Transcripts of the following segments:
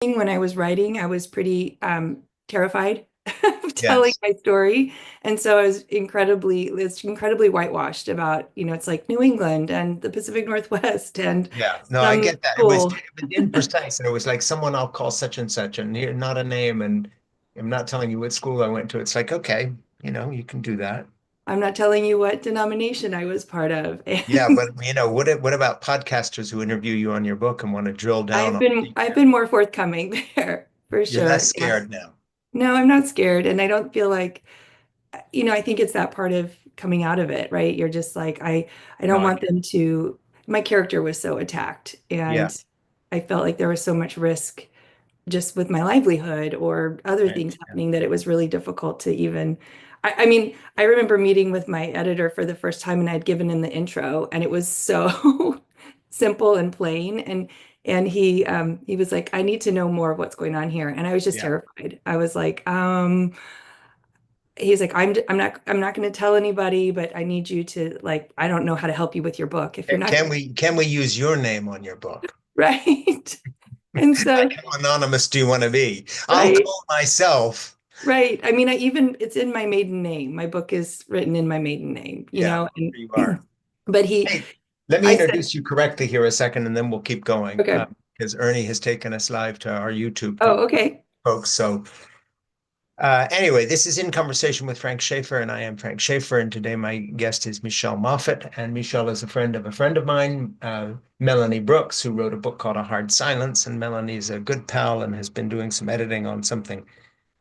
When I was writing, I was pretty terrified of telling Yes. my story. And so it's incredibly whitewashed about, it's like New England and the Pacific Northwest and Yeah. No, I some get that. school. It was imprecise, and it was like someone I'll call such and such, and here, not a name, and I'm not telling you what school I went to. It's like, okay, you can do that. I'm not telling you what denomination I was part of. Yeah, And but what about podcasters who interview you on your book and want to drill down on I've detail? been more forthcoming there for You're sure. less Yeah. scared now. No, I'm not scared. And I don't feel like, I think it's that part of coming out of it, right? You're just like, I No, don't I want get it. them to, my character was so attacked Yeah, and I felt like there was so much risk just with my livelihood or other I things understand. happening that it was really difficult to even, I mean, I remember meeting with my editor for the first time and I'd given him the intro and it was so simple and plain. And he was like, I need to know more of what's going on here. And I was just Yeah. terrified. I was like, he's like, I'm not going to tell anybody, but I need you to like, I don't know how to help you with your book if you're not Can we use your name on your book? right. And so, Like, how anonymous do you want to be? I'll right, call myself. right. I mean, it's in my maiden name. My book is written in my maiden name, Yeah, and here you are. but Hey, let me I said, introduce you correctly here a second, and then we'll keep going. okay. Because Ernie has taken us live to our YouTube Oh, okay. folks. So anyway, this is In Conversation with Frank Schaeffer, and I am Frank Schaeffer. And today my guest is Michelle Moffitt. And Michelle is a friend of mine, Melanie Brooks, who wrote a book called A Hard Silence. And Melanie is a good pal and has been doing some editing on something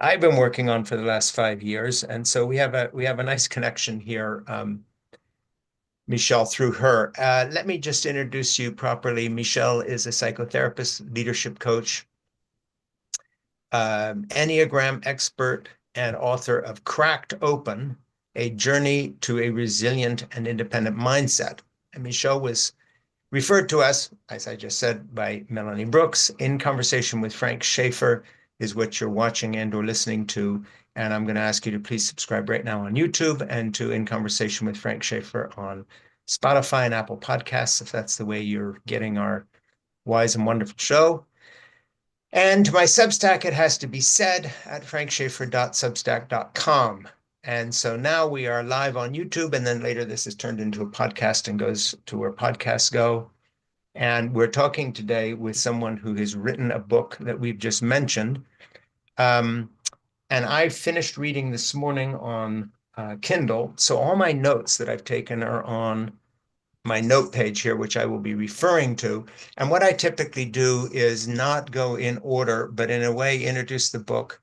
I've been working on for the last 5 years. And so we have a nice connection here, Michelle, through her. Let me just introduce you properly. Michelle is a psychotherapist, leadership coach, Enneagram expert and author of Cracked Open, A Journey to a Resilient and Independent Mindset. And Michelle was referred to us, as I just said, by Melanie Brooks. In Conversation with Frank Schaeffer is what you're watching and or listening to. And I'm going to ask you to please subscribe right now on YouTube and to In Conversation with Frank Schaeffer on Spotify and Apple Podcasts, if that's the way you're getting our wise and wonderful show. And to my Substack, it has to be said at frankschaeffer.substack.com. And so now we are live on YouTube, and then later this is turned into a podcast and goes to where podcasts go. And we're talking today with someone who has written a book that we've just mentioned. Um, and I finished reading this morning on Kindle. So all my notes that I've taken are on my note page here, which I will be referring to. And what I typically do is not go in order, but in a way introduce the book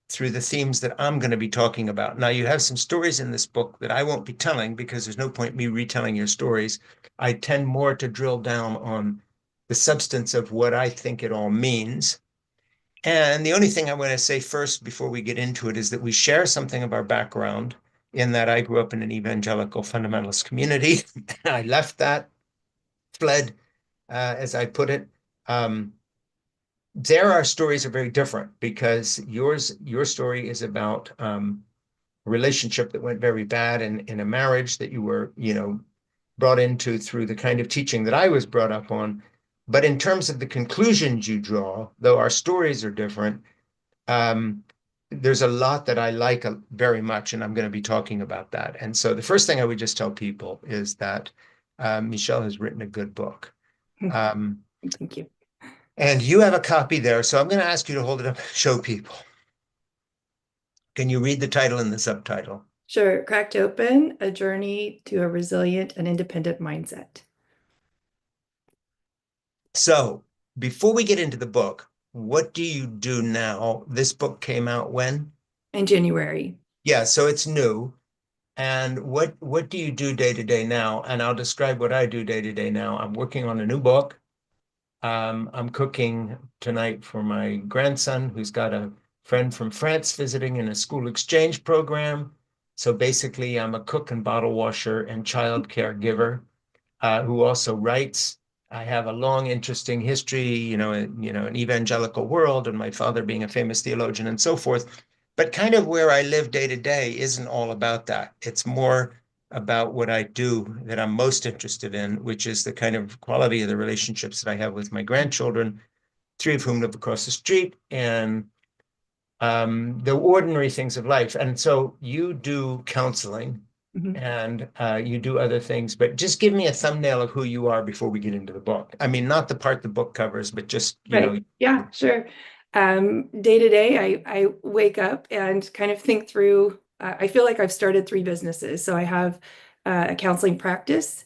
through the themes that I'm going to be talking about. Now, you have some stories in this book that I won't be telling because there's no point me retelling your stories. I tend more to drill down on the substance of what I think it all means. And the only thing I'm going to say first before we get into it is that we share something of our background in that I grew up in an evangelical fundamentalist community. I left that, fled, as I put it. Um, there, our stories are very different because your story is about a relationship that went very bad in a marriage that you were, brought into through the kind of teaching that I was brought up on. But in terms of the conclusions you draw, though our stories are different, um, there's a lot that I like very much, and I'm going to be talking about that. And so the first thing I would just tell people is that Michelle has written a good book. Um, Thank you. and you have a copy there. So I'm going to ask you to hold it up and show people. Can you read the title and the subtitle? Sure. Cracked Open, A Journey to a Resilient and Independent Mindset. So before we get into the book, what do you do now? This book came out when? In January. Yeah, so it's new. And what do you do day to day now? And I'll describe what I do day to day now. I'm working on a new book. I'm cooking tonight for my grandson, who's got a friend from France visiting in a school exchange program. So basically, I'm a cook and bottle washer and child caregiver who also writes. I have a long, interesting history, an evangelical world, and my father being a famous theologian and so forth. But kind of where I live day to day isn't all about that. It's more about what I do that I'm most interested in, which is the kind of quality of the relationships that I have with my grandchildren three of whom live across the street, and the ordinary things of life. And so you do counseling Mhm. and you do other things, but just give me a thumbnail of who you are before we get into the book. I mean, not the part the book covers, but just, Right. Yeah, sure. Day to day, I wake up and kind of think through. I feel like I've started three businesses. So I have a counseling practice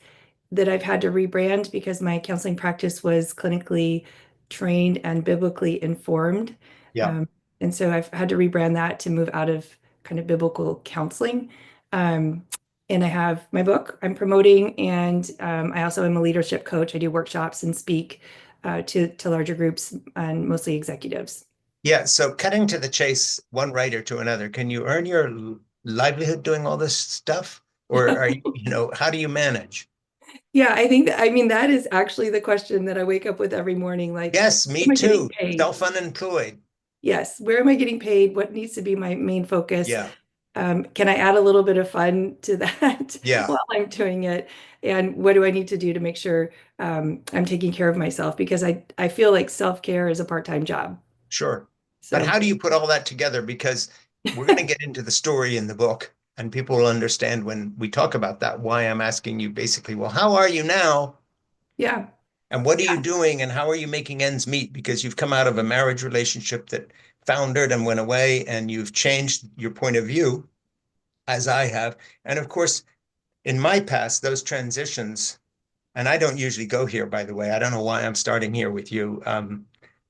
that I've had to rebrand because my counseling practice was clinically trained and biblically informed. yeah. Um, and so I've had to rebrand that to move out of kind of biblical counseling. Um, and I have my book I'm promoting, and I also am a leadership coach. I do workshops and speak to larger groups and mostly executives. Yeah. So cutting to the chase, one writer to another, can you earn your livelihood doing all this stuff? Or are you, how do you manage? Yeah, I think that, I mean, that is actually the question that I wake up with every morning. Like, Yes, where am me I getting too. paid? Self-unemployed. Yes, where am I getting paid? What needs to be my main focus? Yeah. Can I add a little bit of fun to that Yeah. while I'm doing it? And what do I need to do to make sure I'm taking care of myself? Because I feel like self-care is a part-time job. Sure. But So how do you put all that together? Because we're going to get into the story in the book, and people will understand when we talk about that why I'm asking you basically, well, how are you now? yeah, And what are you yeah, doing? And how are you making ends meet? Because you've come out of a marriage relationship that foundered and went away, and you've changed your point of view, as I have. And of course, in my past, those transitions, and I don't usually go here, by the way. I don't know why I'm starting here with you.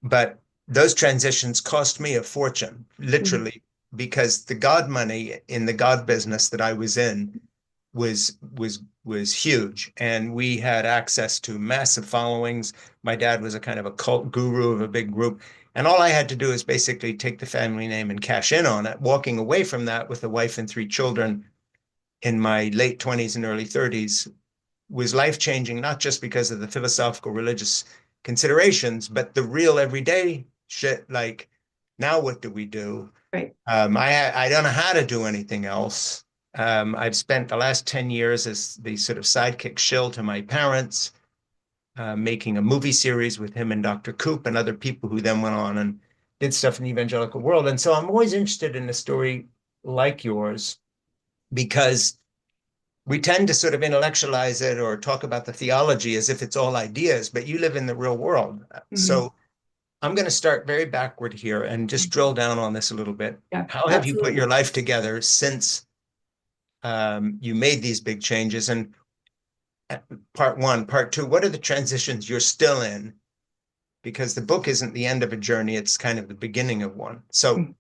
But those transitions cost me a fortune, mhm, literally, because the God money in the God business that I was in was huge. And we had access to massive followings. My dad was a kind of a cult guru of a big group. And all I had to do is basically take the family name and cash in on it, walking away from that with a wife and three children in my late 20s and early 30s was life changing, not just because of the philosophical religious considerations, but the real everyday shit. Like, now what do we do? right. I don't know how to do anything else. I've spent the last 10 years as the sort of sidekick shill to my parents, making a movie series with him and Dr. Coop and other people who then went on and did stuff in the evangelical world. And so I'm always interested in a story like yours because we tend to sort of intellectualize it or talk about the theology as if it's all ideas, but you live in the real world. Mhm. So I'm going to start very backward here and just drill down on this a little bit. Yeah, How have you put your absolutely. life together since you made these big changes? And part one, part two, what are the transitions you're still in? Because the book isn't the end of a journey, it's kind of the beginning of one. So Mm.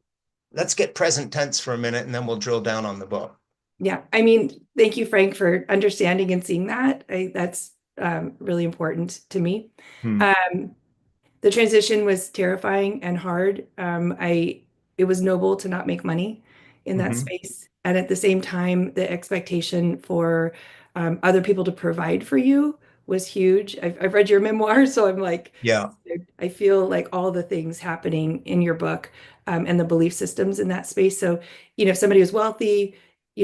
let's get present tense for a minute and then we'll drill down on the book. Yeah, I mean, thank you, Frank, for understanding and seeing that. That's really important to me. Hmm. Um, the transition was terrifying and hard. It was noble to not make money in that Mm-hmm. space, and at the same time, the expectation for other people to provide for you was huge. I've read your memoir, so I'm like, Yeah, I feel like all the things happening in your book and the belief systems in that space. So, if somebody was wealthy,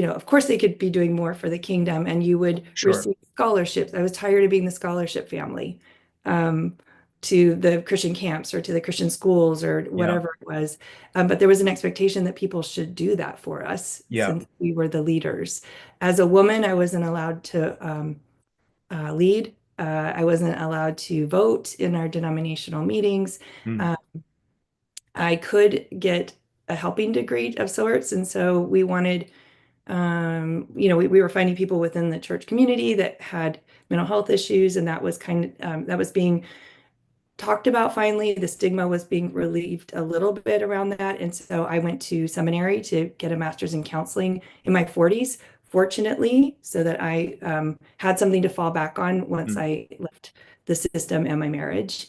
of course they could be doing more for the kingdom, and you would sure. receive scholarships. I was tired of being the scholarship family. Um, to the Christian camps or to the Christian schools or Yeah, whatever it was. But there was an expectation that people should do that for us yeah. since we were the leaders. As a woman, I wasn't allowed to lead. I wasn't allowed to vote in our denominational meetings. Hmm. Uh, I could get a helping degree of sorts. And so we wanted, we were finding people within the church community that had mental health issues. And that was that was being talked about finally. The stigma was being relieved a little bit around that. And so I went to seminary to get a master's in counseling in my 40s, fortunately, so that I had something to fall back on once Hmm. I left the system and my marriage.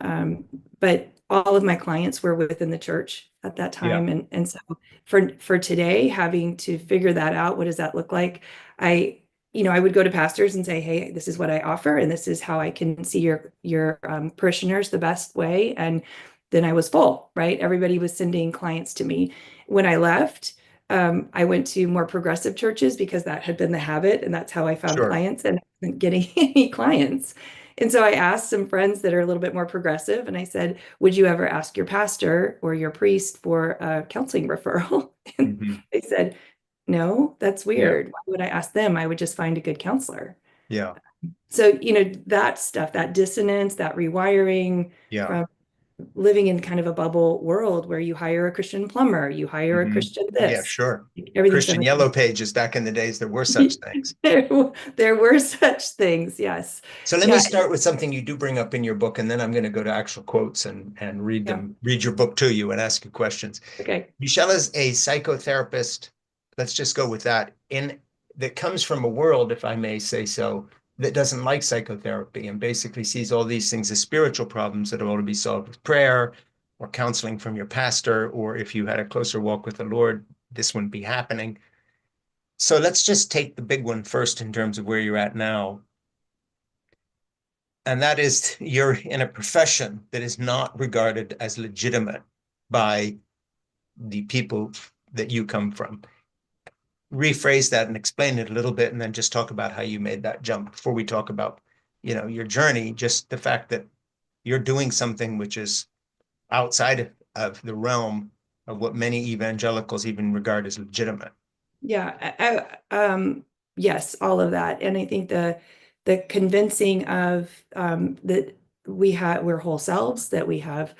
Um, but all of my clients were within the church at that Yeah. time. And so for today, having to figure that out, what does that look like? I, I would go to pastors and say, hey, this is what I offer, and this is how I can see your parishioners the best way. And then I was full, right? Everybody was sending clients to me. When I left, I went to more progressive churches because that had been the habit, and that's how I found Sure. clients, and I wasn't getting any clients. And so I asked some friends that are a little bit more progressive, and I said, would you ever ask your pastor or your priest for a counseling referral? And Hmm. they said, no, that's Yeah. weird. Why would I ask them? I would just find a good counselor. Yeah. So, that stuff, that dissonance, that rewiring Yeah. from living in kind of a bubble world where you hire a Christian plumber, you hire a Hmm. Christian Yeah, this, sure. everything's Christian done. Yellow Pages back in the days, there were such things. There were such things, yes. So let me Yeah, start with something you do bring up in your book, and then I'm going to go to actual quotes and read yeah. them, read your book to you and ask you questions. Okay. Michelle is a psychotherapist. Let's just go with that. In that comes from a world, if I may say so, that doesn't like psychotherapy and basically sees all these things as spiritual problems that ought to be solved with prayer or counseling from your pastor, or if you had a closer walk with the Lord, this wouldn't be happening. So let's just take the big one first in terms of where you're at now. And that is you're in a profession that is not regarded as legitimate by the people that you come from. Rephrase that and explain it a little bit, and then just talk about how you made that jump before we talk about, your journey, just the fact that you're doing something which is outside of the realm of what many evangelicals even regard as legitimate. Yeah, yes, all of that. And I think the convincing of that we're whole selves, that we have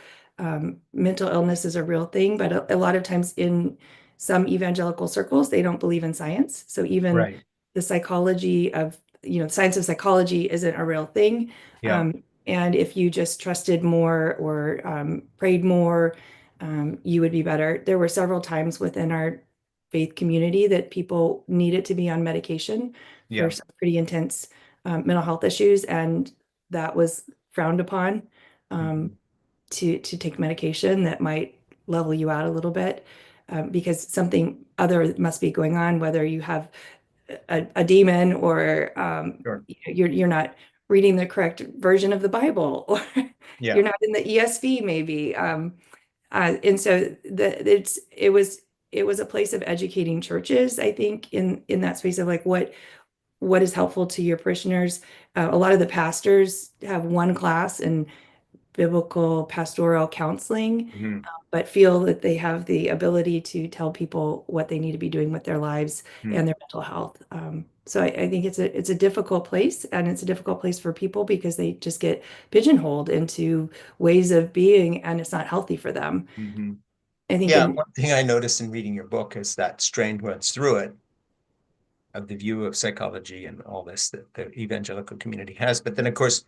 mental illness is a real thing, but a lot of times in some evangelical circles, they don't believe in science. So even Right. the psychology of, science of psychology isn't a real thing. Yeah. And if you just trusted more or prayed more, you would be better. There were several times within our faith community that people needed to be on medication for Yeah. some pretty intense mental health issues, and that was frowned upon um, Mhm. to take medication that might level you out a little bit because something other must be going on, whether you have a demon or Sure. you're not reading the correct version of the Bible or you're Yeah. not in the ESV maybe. And so it was a place of educating churches, I think, in that space of like what is helpful to your parishioners. A lot of the pastors have one class in biblical pastoral counseling, Mhm. but feel that they have the ability to tell people what they need to be doing with their lives and Mhm. their mental health. So I think it's a difficult place, and it's a difficult place for people because they just get pigeonholed into ways of being, and it's not healthy for them. Mhm. I think Yeah, in one thing I noticed in reading your book is that strain runs through it of the view of psychology and all this that the evangelical community has. But then, of course,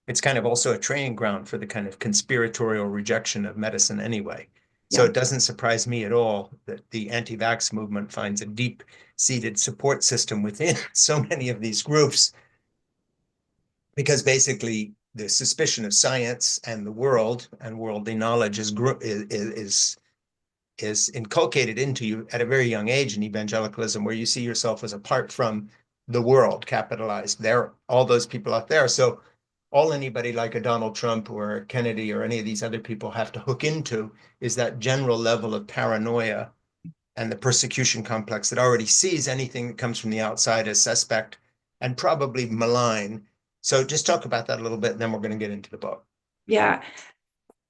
it's kind of also a training ground for the kind of conspiratorial rejection of medicine anyway. So yeah, it doesn't surprise me at all that the anti-vax movement finds a deep-seated support system within so many of these groups, because basically the suspicion of science and the world and worldly knowledge is inculcated into you at a very young age in evangelicalism, where you see yourself as apart from the world, capitalized. There, all those people out there. So all anybody like a Donald Trump or a Kennedy or any of these other people have to hook into is that general level of paranoia and the persecution complex that already sees anything that comes from the outside as suspect and probably malign. So just talk about that a little bit, and then we're going to get into the book. yeah.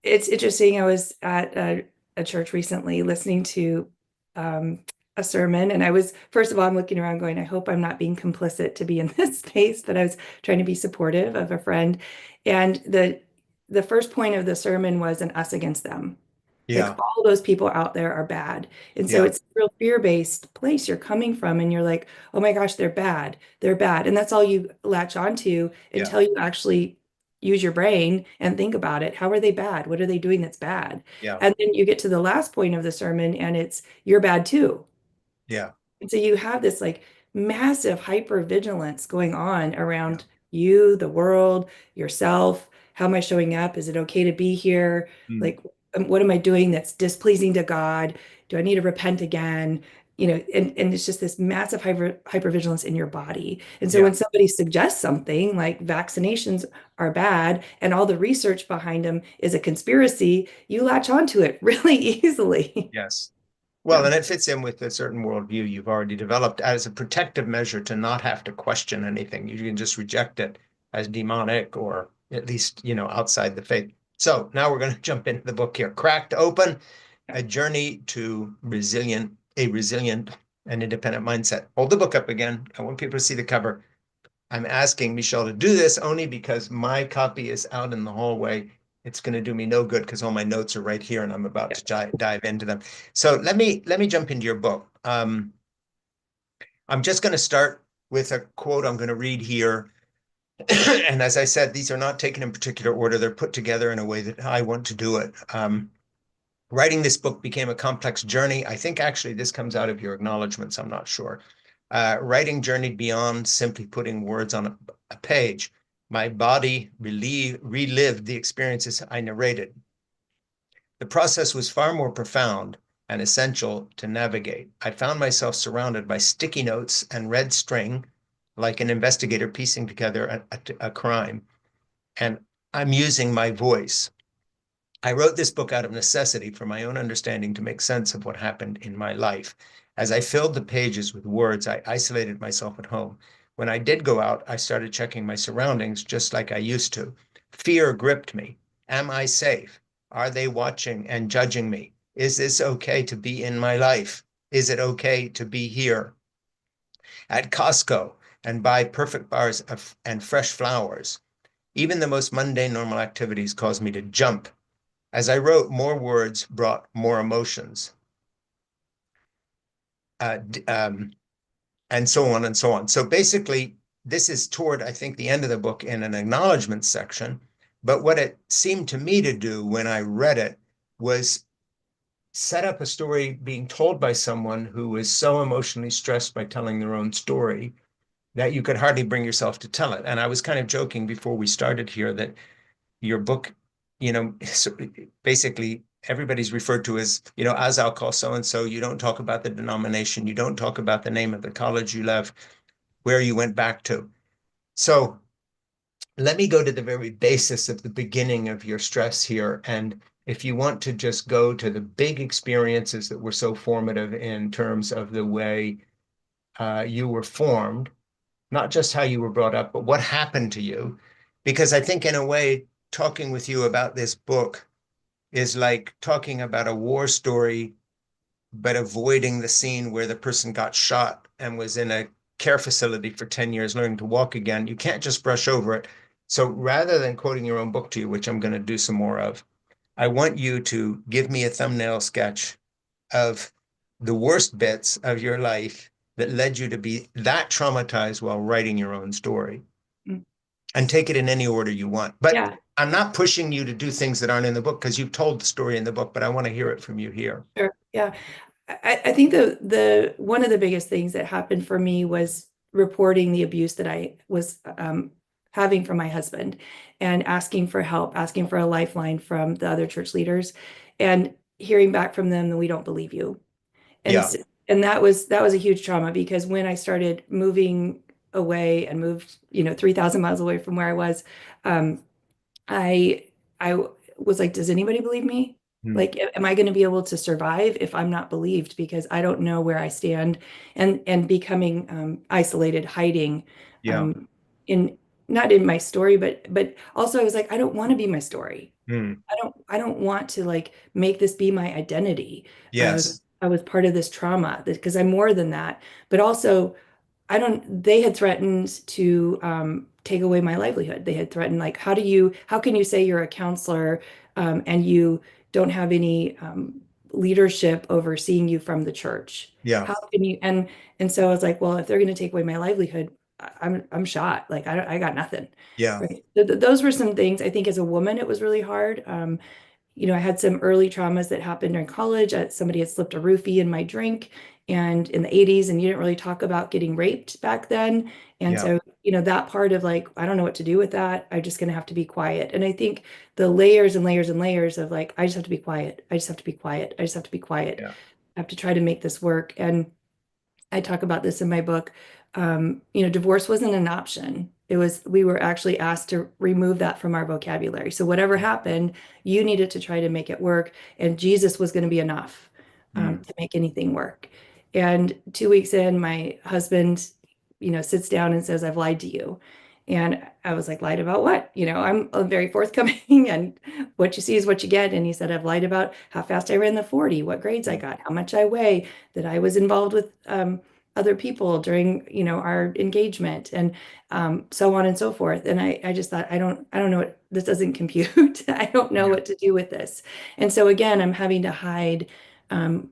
It's interesting. I was at a church recently listening to um, a sermon, and first of all, I'm looking around going, I hope I'm not being complicit to be in this space, but I was trying to be supportive of a friend. And the first point of the sermon was an us against them. Like Yeah, all those people out there are bad. And so yeah, it's a real fear-based place you're coming from, and you're like, oh my gosh, they're bad. They're bad. And that's all you latch onto yeah, until you actually use your brain and think about it. How are they bad? What are they doing that's bad? yeah, And then you get to the last point of the sermon and it's you're bad too. yeah, And so you have this like massive hyper vigilance going on yeah. around you, the world, yourself. How am I showing up? Is it okay to be here? Mm. Like, what am I doing that's displeasing to God? Do I need to repent again? And it's just this massive hypervigilance in your body. And so Yeah. when somebody suggests something like vaccinations are bad and all the research behind them is a conspiracy, you latch onto it really easily. Yes. Well, Yeah. and it fits in with a certain worldview you've already developed as a protective measure to not have to question anything. You can just reject it. as demonic or at least, outside the faith. So now we're going to jump into the book here. Cracked Open, A Journey to a resilient and independent mindset. Hold the book up again. I want people to see the cover. I'm asking Michelle to do this only because my copy is out in the hallway. It's going to do me no good because all my notes are right here and I'm about to dive into them. So let me jump into your book. I'm just going to start with a quote I'm going to read here. And as I said, these are not taken in particular order. They're put together in a way that I want to do it. Writing this book became a complex journey. I think actually this comes out of your acknowledgments. I'm not sure. Writing journeyed beyond simply putting words on a page. My body relived the experiences I narrated. The process was far more profound and essential to navigate. I found myself surrounded by sticky notes and red string, like an investigator piecing together a crime. And I'm using my voice. I wrote this book out of necessity for my own understanding to make sense of what happened in my life. As I filled the pages with words, I isolated myself at home. When I did go out, I started checking my surroundings just like I used to. Fear gripped me. Am I safe? Are they watching and judging me? Is this okay to be in my life? Is it okay to be here? At Costco and buy perfect bars and fresh flowers. Even the most mundane normal activities caused me to jump. As I wrote, more words brought more emotions, uh, and so on and so on. So basically, this is toward, I think, the end of the book in an acknowledgement section. But what it seemed to me to do when I read it was set up a story being told by someone who was so emotionally stressed by telling their own story that you could hardly bring yourself to tell it. And I was kind of joking before we started here that your book, basically everybody's referred to as I'll call so and so. You don't talk about the denomination. You don't talk about the name of the college you left, where you went back to. So let me go to the very basis of the beginning of your stress here. And if you want to just go to the big experiences that were so formative in terms of the way you were formed, not just how you were brought up, but what happened to you. Because I think in a way, talking with you about this book is like talking about a war story, but avoiding the scene where the person got shot and was in a care facility for 10 years learning to walk again. You can't just brush over it. So rather than quoting your own book to you, which I'm going to do some more of, I want you to give me a thumbnail sketch of the worst bits of your life that led you to be that traumatized while writing your own story, Mm. and take it in any order you want. But Yeah, I'm not pushing you to do things that aren't in the book because you've told the story in the book, but I want to hear it from you here. sure. Yeah. I think the one of the biggest things that happened for me was reporting the abuse that I was having from my husband and asking for help, asking for a lifeline from the other church leaders, and hearing back from them that we don't believe you. And Yeah. s- and that was a huge trauma because when I started moving away and moved, 3,000 miles away from where I was, um, I was like, does anybody believe me? Mm. Like, am I going to be able to survive if I'm not believed? Because I don't know where I stand, and becoming isolated, hiding, Yeah. um, in not in my story, but also I was like, I don't want to be my story. Mm. I don't want to like make this be my identity. Yes. I was part of this trauma because I'm more than that. But also they had threatened to take away my livelihood. They had threatened, like, how can you say you're a counselor and you don't have any leadership overseeing you from the church? Yeah. How can you? And so I was like, well, if they're going to take away my livelihood, I'm shot. Like, I got nothing. Yeah. Right. Those were some things. I think as a woman, it was really hard. I had some early traumas that happened during college. Somebody had slipped a roofie in my drink and in the 80s, and you didn't really talk about getting raped back then. And Yeah. so, that part of like, I don't know what to do with that. I'm just going to have to be quiet. And I think the layers and layers and layers of like, I just have to be quiet. I just have to be quiet. I just have to be quiet. Yeah. I have to try to make this work. And I talk about this in my book. Divorce wasn't an option. We were actually asked to remove that from our vocabulary. So whatever happened, you needed to try to make it work. And Jesus was going to be enough Mm. to make anything work. And 2 weeks in, my husband, sits down and says, I've lied to you. And I was like, lied about what? I'm very forthcoming and what you see is what you get. And he said, I've lied about how fast I ran the 40, what grades I Mm. got, how much I weigh, that I was involved with other people during, our engagement and so on and so forth. And I just thought, I don't know what this doesn't compute. I don't know Yeah, what to do with this. And so again, I'm having to hide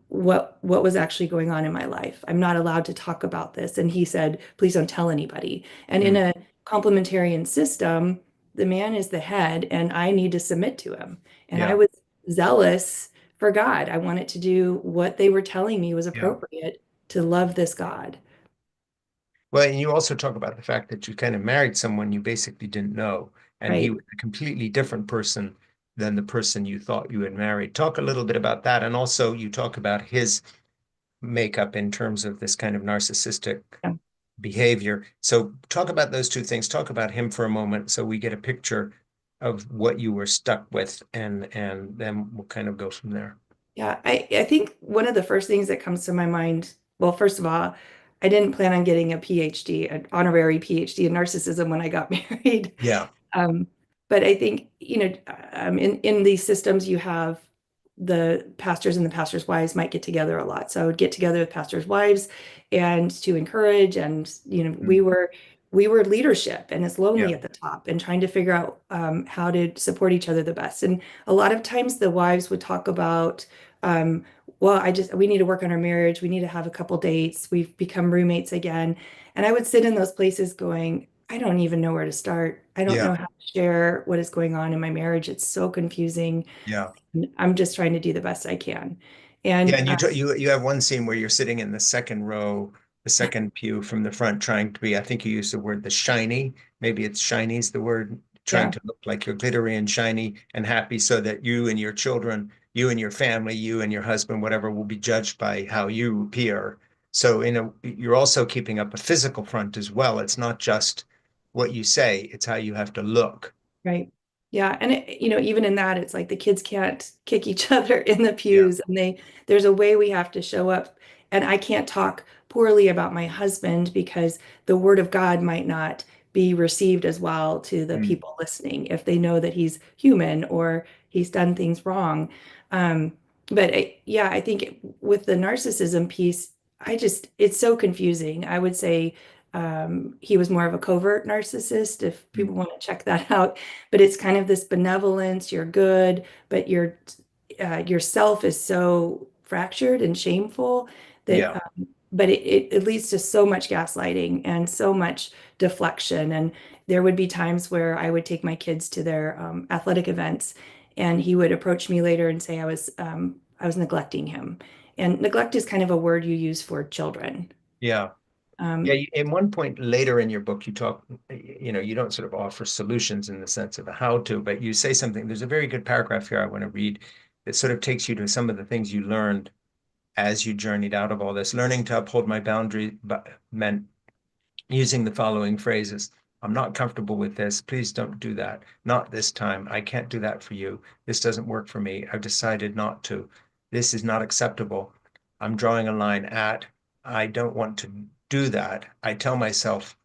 what was actually going on in my life. I'm not allowed to talk about this. And he said, please don't tell anybody. And in mm, a complementarian system, the man is the head, and I need to submit to him. And I yeah, was zealous for God. I wanted to do what they were telling me was yeah. appropriate to love this God. Well, and you also talk about the fact that you kind of married someone you basically didn't know, and he Right. was a completely different person than the person you thought you had married. Talk a little bit about that, and also you talk about his makeup in terms of this kind of narcissistic Yeah. behavior. So talk about those two things. Talk about him for a moment so we get a picture of what you were stuck with, and then we'll kind of go from there. Yeah, I think one of the first things that comes to my mind, well, first of all, I didn't plan on getting a PhD, an honorary PhD in narcissism when I got married. Yeah. Um, but I think, in these systems, you have the pastors and the pastors' wives might get together a lot. So I would get together with pastors' wives and to encourage, and Mm. we were leadership, and it's lonely Yeah. at the top, and trying to figure out how to support each other the best. And a lot of times the wives would talk about, um, well, we need to work on our marriage. We need to have a couple dates. We've become roommates again. And I would sit in those places going, I don't even know where to start. I don't Yeah. know how to share what is going on in my marriage. It's so confusing. Yeah. I'm just trying to do the best I can. Yeah, And and you have one scene where you're sitting in the second row, the second pew from the front, trying to be, I think you used the word the shiny. Maybe it's shiny's the word, trying yeah, to look like you're glittery and shiny and happy so that you and your children, you and your family, you and your husband, whatever, will be judged by how you appear. So you're also keeping up a physical front as well. It's not just what you say, it's how you have to look. right. Yeah, and even in that, it's like the kids can't kick each other in the Yeah. pews, and there's a way we have to show up. And I can't talk poorly about my husband because the word of God might not be received as well to the Mm. people listening if they know that he's human or he's done things wrong. Um, but yeah, I think with the narcissism piece, it's so confusing. I would say he was more of a covert narcissist, if Mm. people want to check that out. But it's kind of this benevolence, you're good, but yourself is so fractured and shameful that Yeah. but it leads to so much gaslighting and so much deflection. And there would be times where I would take my kids to their athletic events, and he would approach me later and say I was neglecting him. And neglect is kind of a word you use for children. Yeah. Yeah, Um, in one point later in your book, you talk, you don't sort of offer solutions in the sense of a how to, but you say something. There's a very good paragraph here I want to read that sort of takes you to some of the things you learned as you journeyed out of all this. Learning to uphold my boundary meant using the following phrases. I'm not comfortable with this. Please don't do that. Not this time. I can't do that for you. This doesn't work for me. I've decided not to. This is not acceptable. I'm drawing a line at. I don't want to do that. I tell myself,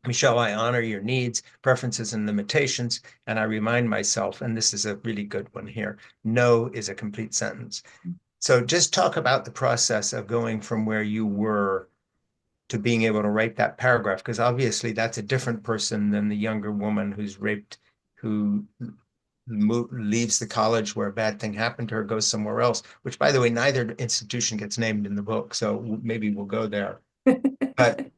Michelle, I honor your needs, preferences, and limitations. And I remind myself, and this is a really good one here, no is a complete sentence. So just talk about the process of going from where you were to being able to write that paragraph, because obviously that's a different person than the younger woman who's raped, who leaves the college where a bad thing happened to her, goes somewhere else, which, by the way, neither institution gets named in the book. So maybe we'll go there. But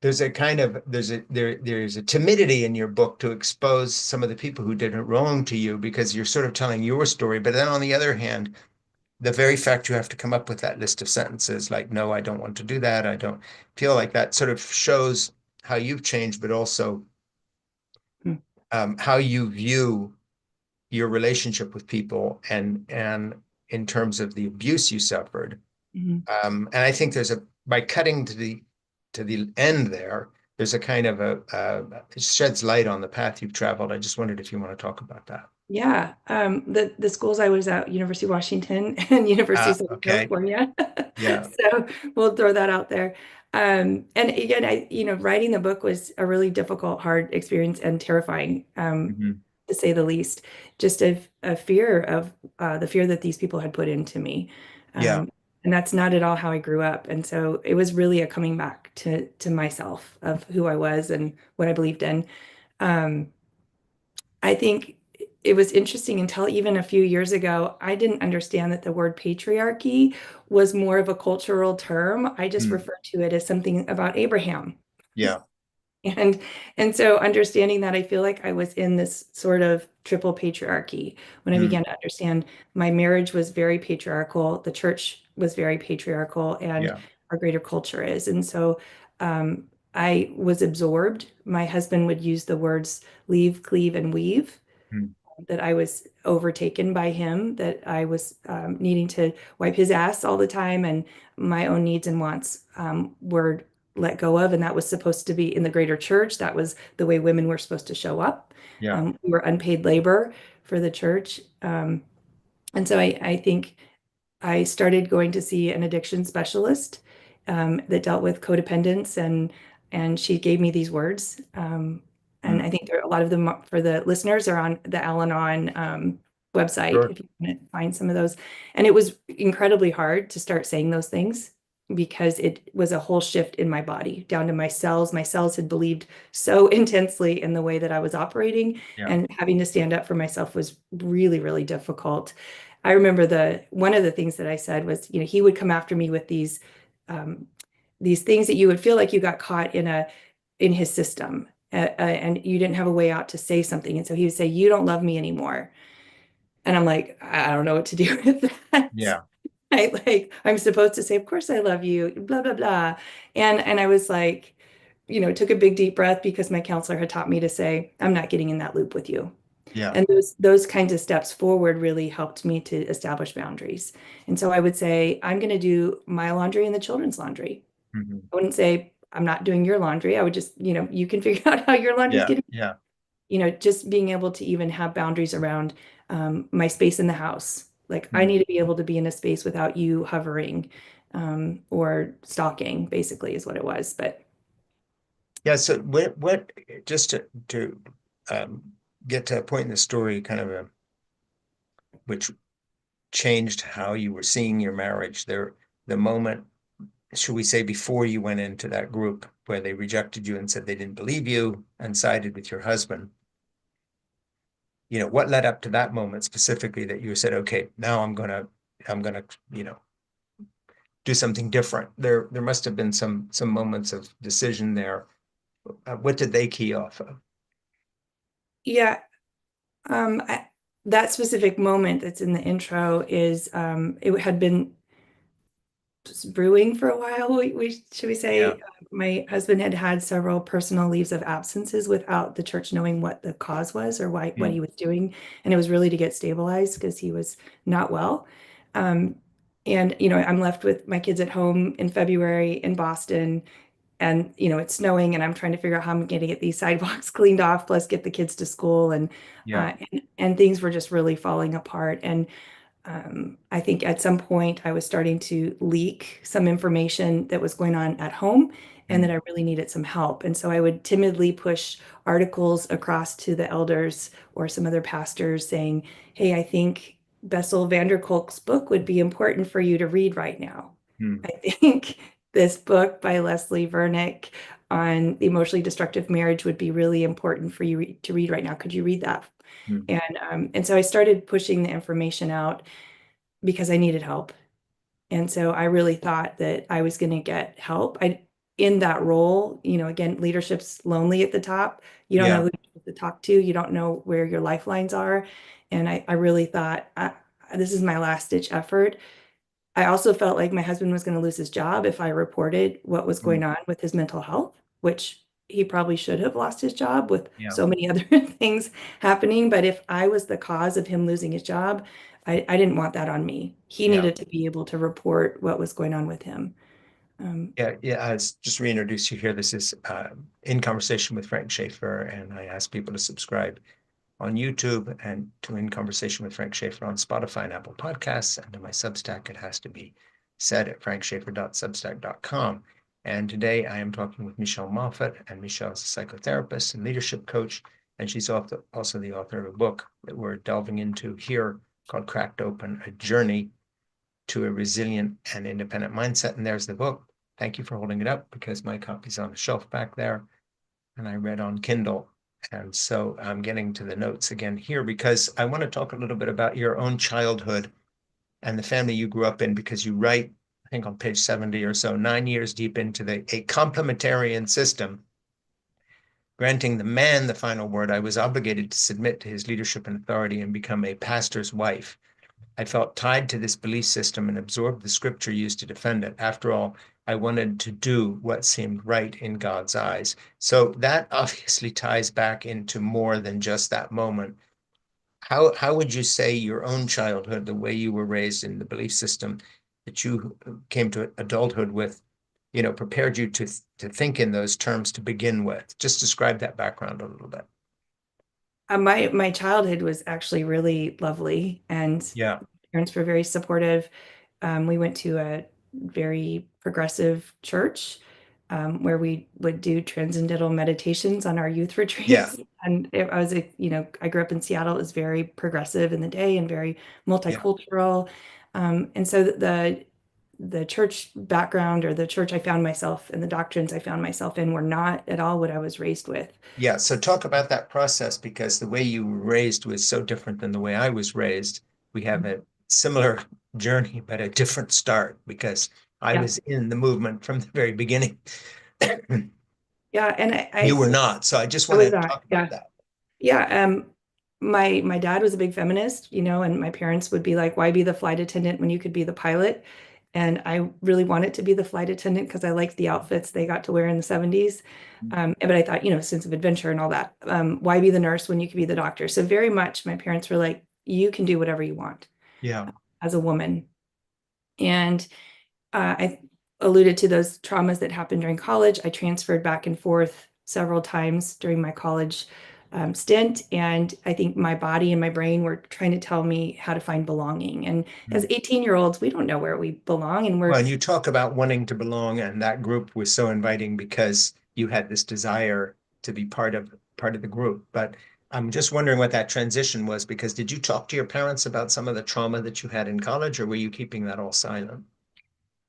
there's a kind of there's a timidity in your book to expose some of the people who did it wrong to you because you're sort of telling your story. But then on the other hand, the very fact you have to come up with that list of sentences like, no, I don't want to do that. I don't feel like that sort of shows how you've changed, but also how you view your relationship with people and in terms of the abuse you suffered. Mhm. And I think by cutting to the end there, there's a kind of it sheds light on the path you've traveled. I just wondered if you want to talk about that. Yeah, the schools I was at, University of Washington and University of Southern Okay. California. Yeah. So we'll throw that out there. And again, writing the book was a really difficult, hard experience and terrifying, Mhm. to say the least. Just a fear of the fear that these people had put into me. Yeah. And that's not at all how I grew up. And so it was really a coming back to myself of who I was and what I believed in. Um, I think it was interesting until even a few years ago, I didn't understand that the word patriarchy was more of a cultural term. I just Mm. referred to it as something about Abraham. Yeah. And and so understanding that, I feel like I was in this sort of triple patriarchy when I Mm. began to understand my marriage was very patriarchal, the church was very patriarchal, and Yeah. our greater culture is. And so I was absorbed. My husband would use the words leave, cleave, and weave, Mm. that I was overtaken by him, that I was needing to wipe his ass all the time, and my own needs and wants were let go of. And that was supposed to be in the greater church. That was the way women were supposed to show up. Yeah. We were unpaid labor for the church. And so I think I started going to see an addiction specialist that dealt with codependence, and she gave me these words. And Mm. I think there a lot of them for the listeners are on the Al-Anon website Sure. if you want to find some of those. And it was incredibly hard to start saying those things because it was a whole shift in my body, down to my cells. My cells had believed so intensely in the way that I was operating, Yeah. and having to stand up for myself was really, really difficult. I remember the one of the things that I said was, he would come after me with um, these things that you would feel like you got caught in his system, and you didn't have a way out to say something. And so he would say, "You don't love me anymore." And I'm like, I don't know what to do with that. Yeah. I'm supposed to say, "Of course I love you," blah blah blah. And I was like, took a big deep breath, because my counselor had taught me to say, "I'm not getting in that loop with you." Yeah. And those kinds of steps forward really helped me to establish boundaries. And so I would say, I'm going to do my laundry and the children's laundry. Mhm. I wouldn't say, I'm not doing your laundry. I would just, you can figure out how your laundry's Yeah. getting, Yeah. just being able to even have boundaries around my space in the house. Like, I Mm. need to be able to be in a space without you hovering, or stalking, basically, is what it was. But Yeah. So what just to um, get to a point in the story, kind of which changed how you were seeing your marriage there, the moment, should we say, before you went into that group where they rejected you and said they didn't believe you and sided with your husband, what led up to that moment specifically that you said, okay, now I'm gonna, do something different. There must have been some moments of decision there. What did they key off of? yeah, that specific moment that's in the intro is, it had been brewing for a while. Should we Yeah. say, my husband had had several personal leaves of absences without the church knowing what the cause was, or why what Mm. he was doing, and it was really to get stabilized because he was not well. Um, and I'm left with my kids at home in February in Boston, and it's snowing, and I'm trying to figure out how I'm going to get these sidewalks cleaned off, plus get the kids to school, Yeah. and things were just really falling apart. And I think at some point I was starting to leak some information that was going on at home, and that Mm. I really needed some help. And so I would timidly push articles across to the elders or some other pastors saying, "Hey, I think Bessel van der Kolk's book would be important for you to read right now. Mm. I think this book by Leslie Vernick on the emotionally destructive marriage would be really important for you to read right now. Could you read that?" Mm. And so I started pushing the information out because I needed help. And so I really thought that I was going to get help. In that role, again, leadership's lonely at the top. You don't know Yeah. who to talk to. You don't know where your lifelines are. And I really thought, this is my last ditch effort. I also felt like my husband was going to lose his job if I reported what was going Mm. on with his mental health, which he probably should have lost his job with Yeah. so many other things happening. But if I was the cause of him losing his job, I didn't want that on me. He Yeah. needed to be able to report what was going on with him. Um, Yeah. Yeah. I just reintroduce you here. This is In Conversation with Frank Schaeffer, and I ask people to subscribe on YouTube and to In Conversation with Frank Schaeffer on Spotify and Apple Podcasts. And to my Substack, it has to be said at frankschaeffer.substack.com. And today I am talking with Michelle Moffitt, and Michelle is a psychotherapist and leadership coach. And she's also the author of a book that we're delving into here called Cracked Open, A Journey to a Resilient and Independent Mindset. And there's the book. Thank you for holding it up because my copy's on the shelf back there and I read on Kindle. And so I'm getting to the notes again here because I want to talk a little bit about your own childhood and the family you grew up in, because you write, I think on page 70 or so, 9 years deep into a complementarian system, granting the man the final word, I was obligated to submit to his leadership and authority and become a pastor's wife. I felt tied to this belief system and absorbed the scripture used to defend it. After all, I wanted to do what seemed right in God's eyes. So that obviously ties back into more than just that moment. How would you say your own childhood, the way you were raised in the belief system that you came to adulthood with, prepared you to think in those terms to begin with? Just describe that background a little bit. My childhood was actually really lovely, and Yeah, parents were very supportive. We went to a very progressive church where we would do transcendental meditations on our youth yeah, retreats. And I grew up in Seattle. It was very progressive in the day and very yeah. multicultural. And so the church background, or the church I found myself and the doctrines I found myself in, were not at all what I was raised with. Yeah, so talk about that process because the way you were raised was so different than the way I was raised. We have a similar journey, but a different start because I Yeah. was in the movement from the very beginning. Yeah. And You were not. So I just I want was to not. talk about Yeah. that. Yeah. My dad was a big feminist, and my parents would be like, why be the flight attendant when you could be the pilot? And I really wanted to be the flight attendant because I liked the outfits they got to wear in the 70s. But I thought, sense of adventure and all that. Why be the nurse when you could be the doctor? So very much my parents were like, you can do whatever you want Yeah. as a woman. And I alluded to those traumas that happened during college. I transferred back and forth several times during my college stint. And I think my body and my brain were trying to tell me how to find belonging. And as 18-year-olds, we don't know where we belong. And we're, Well, and you talk about wanting to belong, and that group was so inviting because you had this desire to be part of the group. But I'm just wondering what that transition was, because did you talk to your parents about some of the trauma that you had in college, or were you keeping that all silent?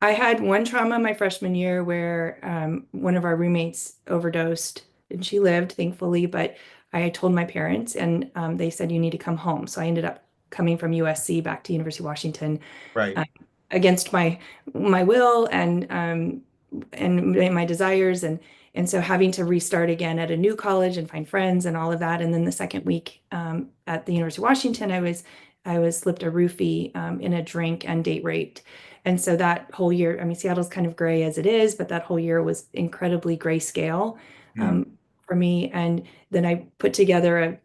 I had one trauma my freshman year where one of our roommates overdosed and she lived, thankfully, but I told my parents and they said, you need to come home. So I ended up coming from USC back to University of Washington Right. uh, against my will and my desires, and so having to restart again at a new college and find friends and all of that. And then the second week at the University of Washington, I was slipped a roofie in a drink and date raped. And so that whole year, I mean, Seattle's kind of gray as it is, but that whole year was incredibly grayscale Mm. for me. And then I put together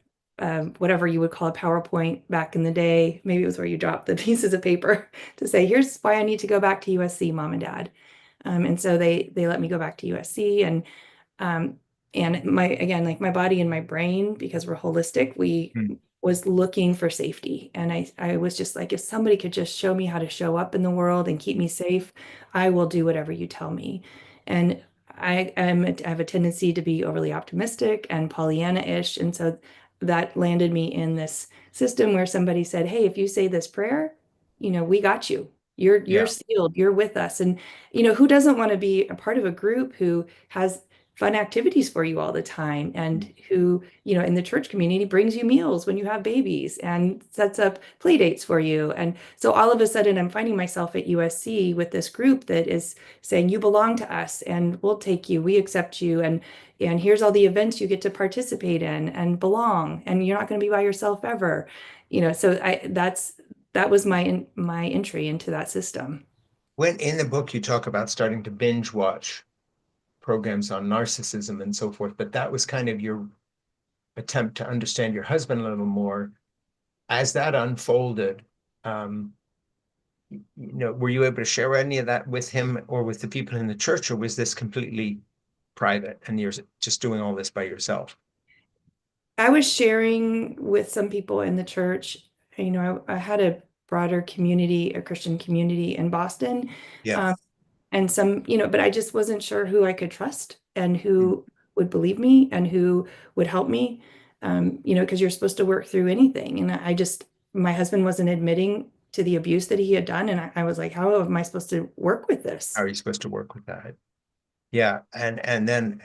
whatever you would call a PowerPoint back in the day. Maybe it was where you drop the pieces of paper to say, here's why I need to go back to USC, mom and dad. And so they let me go back to USC, um, and my again, like my body and my brain, because we're holistic, we Mm. was looking for safety. And I was just like, if somebody could just show me how to show up in the world and keep me safe, I will do whatever you tell me. And I have a tendency to be overly optimistic and Pollyanna-ish. And so that landed me in this system where somebody said, hey, if you say this prayer, we got you. You're Yeah. sealed. You're with us. And who doesn't want to be a part of a group who has fun activities for you all the time, and who, in the church community brings you meals when you have babies and sets up play dates for you. And so all of a sudden I'm finding myself at USC with this group that is saying, you belong to us and we'll take you, we accept you, and here's all the events you get to participate in and belong, and you're not going to be by yourself ever. So that was my entry into that system. When in the book you talk about starting to binge watch programs on narcissism and so forth, but that was kind of your attempt to understand your husband a little more. As that unfolded, um, were you able to share any of that with him or with the people in the church, or was this completely private and you're just doing all this by yourself? I was sharing with some people in the church. I had a broader community, a Christian community in Boston. Um, Yes. and some, but I just wasn't sure who I could trust and who would believe me and who would help me. Because you're supposed to work through anything. And my husband wasn't admitting to the abuse that he had done. And I was like, how am I supposed to work with How this? are you supposed to work with that? Yeah, and then,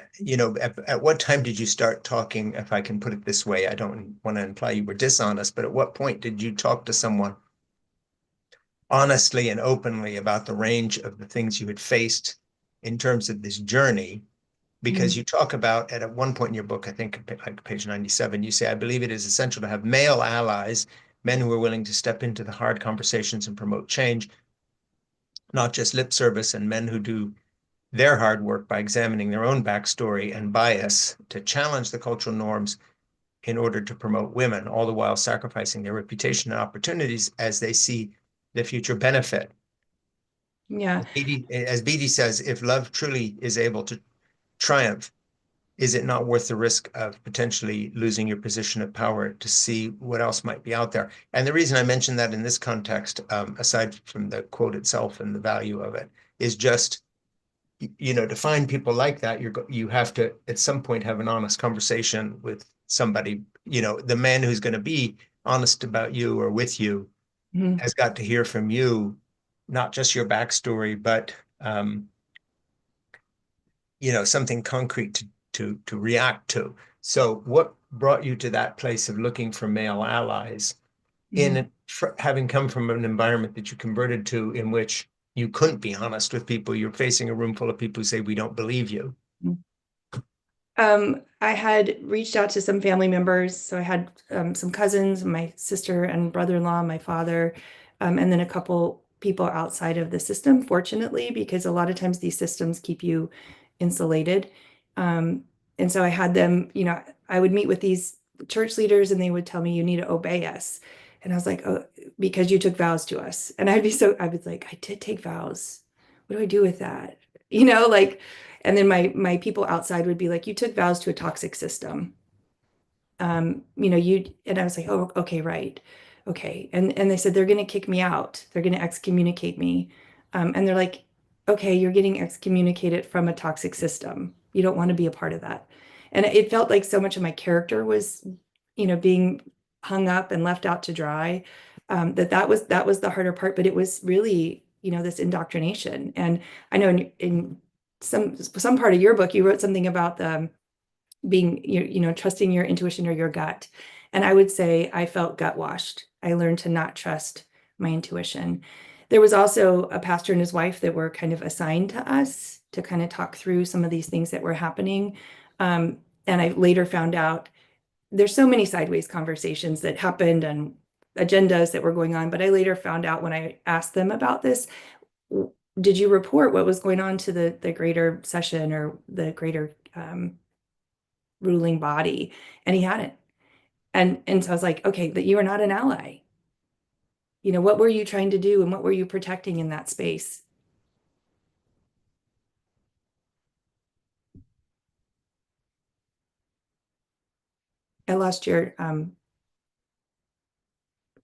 at what time did you start talking, if I can put it this way? I don't want to imply you were dishonest, but at what point did you talk to someone honestly and openly about the range of the things you had faced in terms of this journey? Because Mm, you talk about at one point in your book, I think like page 97, you say, I believe it is essential to have male allies, men who are willing to step into the hard conversations and promote change, not just lip service, and men who do their hard work by examining their own backstory and bias to challenge the cultural norms in order to promote women, all the while sacrificing their reputation and opportunities as they see the future benefit. yeah. As Beatty says, if love truly is able to triumph, is it not worth the risk of potentially losing your position of power to see what else might be out there? And the reason I mention that in this context, aside from the quote itself and the value of it, is just, to find people like that, you have to at some point have an honest conversation with somebody. The man who's going to be honest about you or with you Mhm. has got to hear from you, not just your backstory, but something concrete to react to. So what brought you to that place of looking for male allies Mhm. in having come from an environment that you converted to in which you couldn't be honest with people? You're facing a room full of people who say, we don't believe you. I had reached out to some family members. So I had some cousins, my sister and brother-in-law, my father, and then a couple people outside of the system, fortunately, because a lot of times these systems keep you insulated. Um, and so I had them, I would meet with these church leaders and they would tell me, you need to obey us. And I was like, oh, because you took vows to us. And I was like, I did take vows. What do I do with that? Like, and then my people outside would be like, you took vows to a toxic system. You and I was like, oh, okay, right. Okay. And they said they're gonna kick me out. They're gonna excommunicate me. And they're like, okay, you're getting excommunicated from a toxic system. You don't want to be a part of that. And it felt like so much of my character was, being hung up and left out to dry. That was the harder part, but it was really, this indoctrination. And I know in some part of your book, you wrote something about the being trusting your intuition or your gut. And I would say I felt gut washed. I learned to not trust my intuition. There was also a pastor and his wife that were kind of assigned to us to kind of talk through some of these things that were happening. And I later found out there's so many sideways conversations that happened and agendas that were going on. But I later found out when I asked them about this, did you report what was going on to the greater session or the greater ruling body? And he hadn't. And so I was like, okay, that you are not an ally. What were you trying to do and what were you protecting in that space? I lost your can't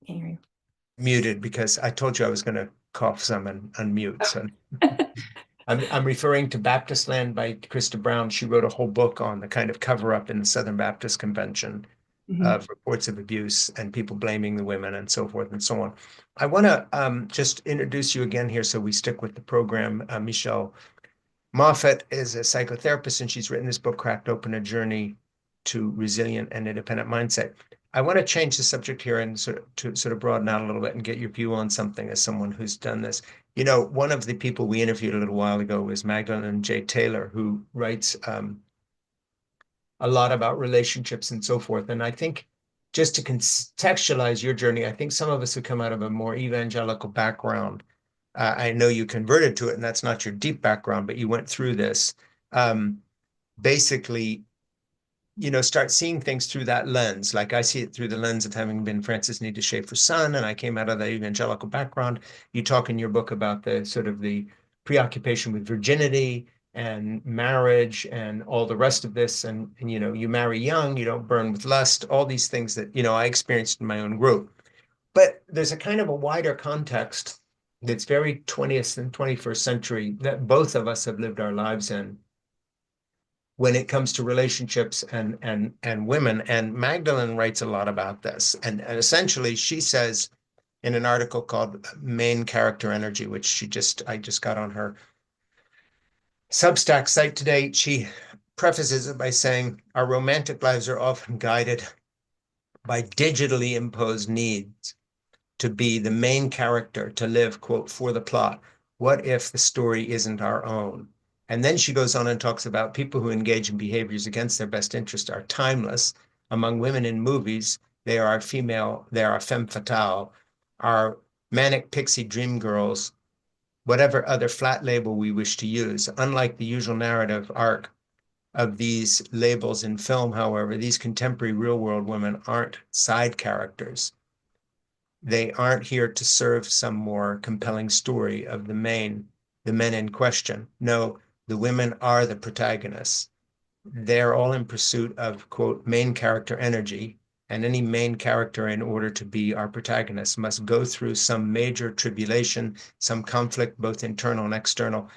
hear Muted because I told you I was going to cough some and unmute. So I'm referring to Baptist Land by Krista Brown. She wrote a whole book on the kind of cover up in the Southern Baptist Convention you. of reports of abuse and people blaming the women and so forth and so on. I want to just introduce you again here so we stick with the program. Michelle Moffitt is a psychotherapist, and she's written this book, Cracked Open: A Journey to Resilient and Independent Mindset. I want to change the subject here and sort of broaden out a little bit and get your view on something as someone who's done this. One of the people we interviewed a little while ago was Magdalene J. Taylor, who writes a lot about relationships and so forth. And I think just to contextualize your journey, I think some of us who come out of a more evangelical background, I know you converted to it, and that's not your deep background, but you went through this. Basically, start seeing things through that lens. Like I see it through the lens of having been Francis Nita Schaeffer's son, and I came out of the evangelical background. You talk in your book about the sort of the preoccupation with virginity and marriage and all the rest of this. And you marry young, you don't burn with lust, all these things that, I experienced in my own group. But there's a kind of a wider context that's very 20th and 21st century that both of us have lived our lives in when it comes to relationships and women. And Magdalene writes a lot about this. And essentially she says in an article called Main Character Energy, which I just got on her Substack site today, she prefaces it by saying our romantic lives are often guided by digitally imposed needs to be the main character, to live, quote, for the plot. What if the story isn't our own? And then she goes on and talks about people who engage in behaviors against their best interest are timeless. Among women in movies, they are femme fatale, are manic pixie dream girls, whatever other flat label we wish to use. Unlike the usual narrative arc of these labels in film, however, these contemporary real world women aren't side characters. They aren't here to serve some more compelling story of the men in question. No, the women are the protagonists. They're all in pursuit of, quote, main character energy. And any main character, in order to be our protagonist, must go through some major tribulation, some conflict, both internal and external,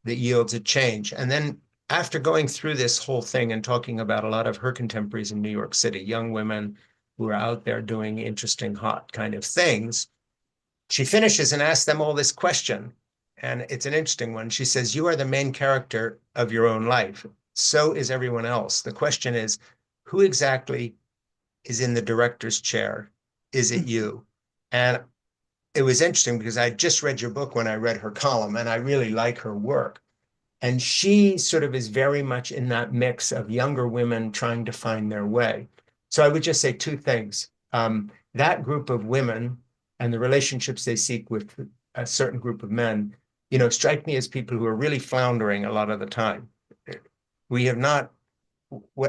that yields a change. And then after going through this whole thing and talking about a lot of her contemporaries in New York City, young women who are out there doing interesting, hot kind of things, she finishes and asks them all this question. And it's an interesting one. She says, you are the main character of your own life. So is everyone else. The question is, who exactly is in the director's chair? Is it you? And it was interesting because I just read your book when I read her column, and I really like her work. And she sort of is very much in that mix of younger women trying to find their way. So I would just say two things. That group of women and the relationships they seek with a certain group of men, strike me as people who are really floundering a lot of the time. We have not,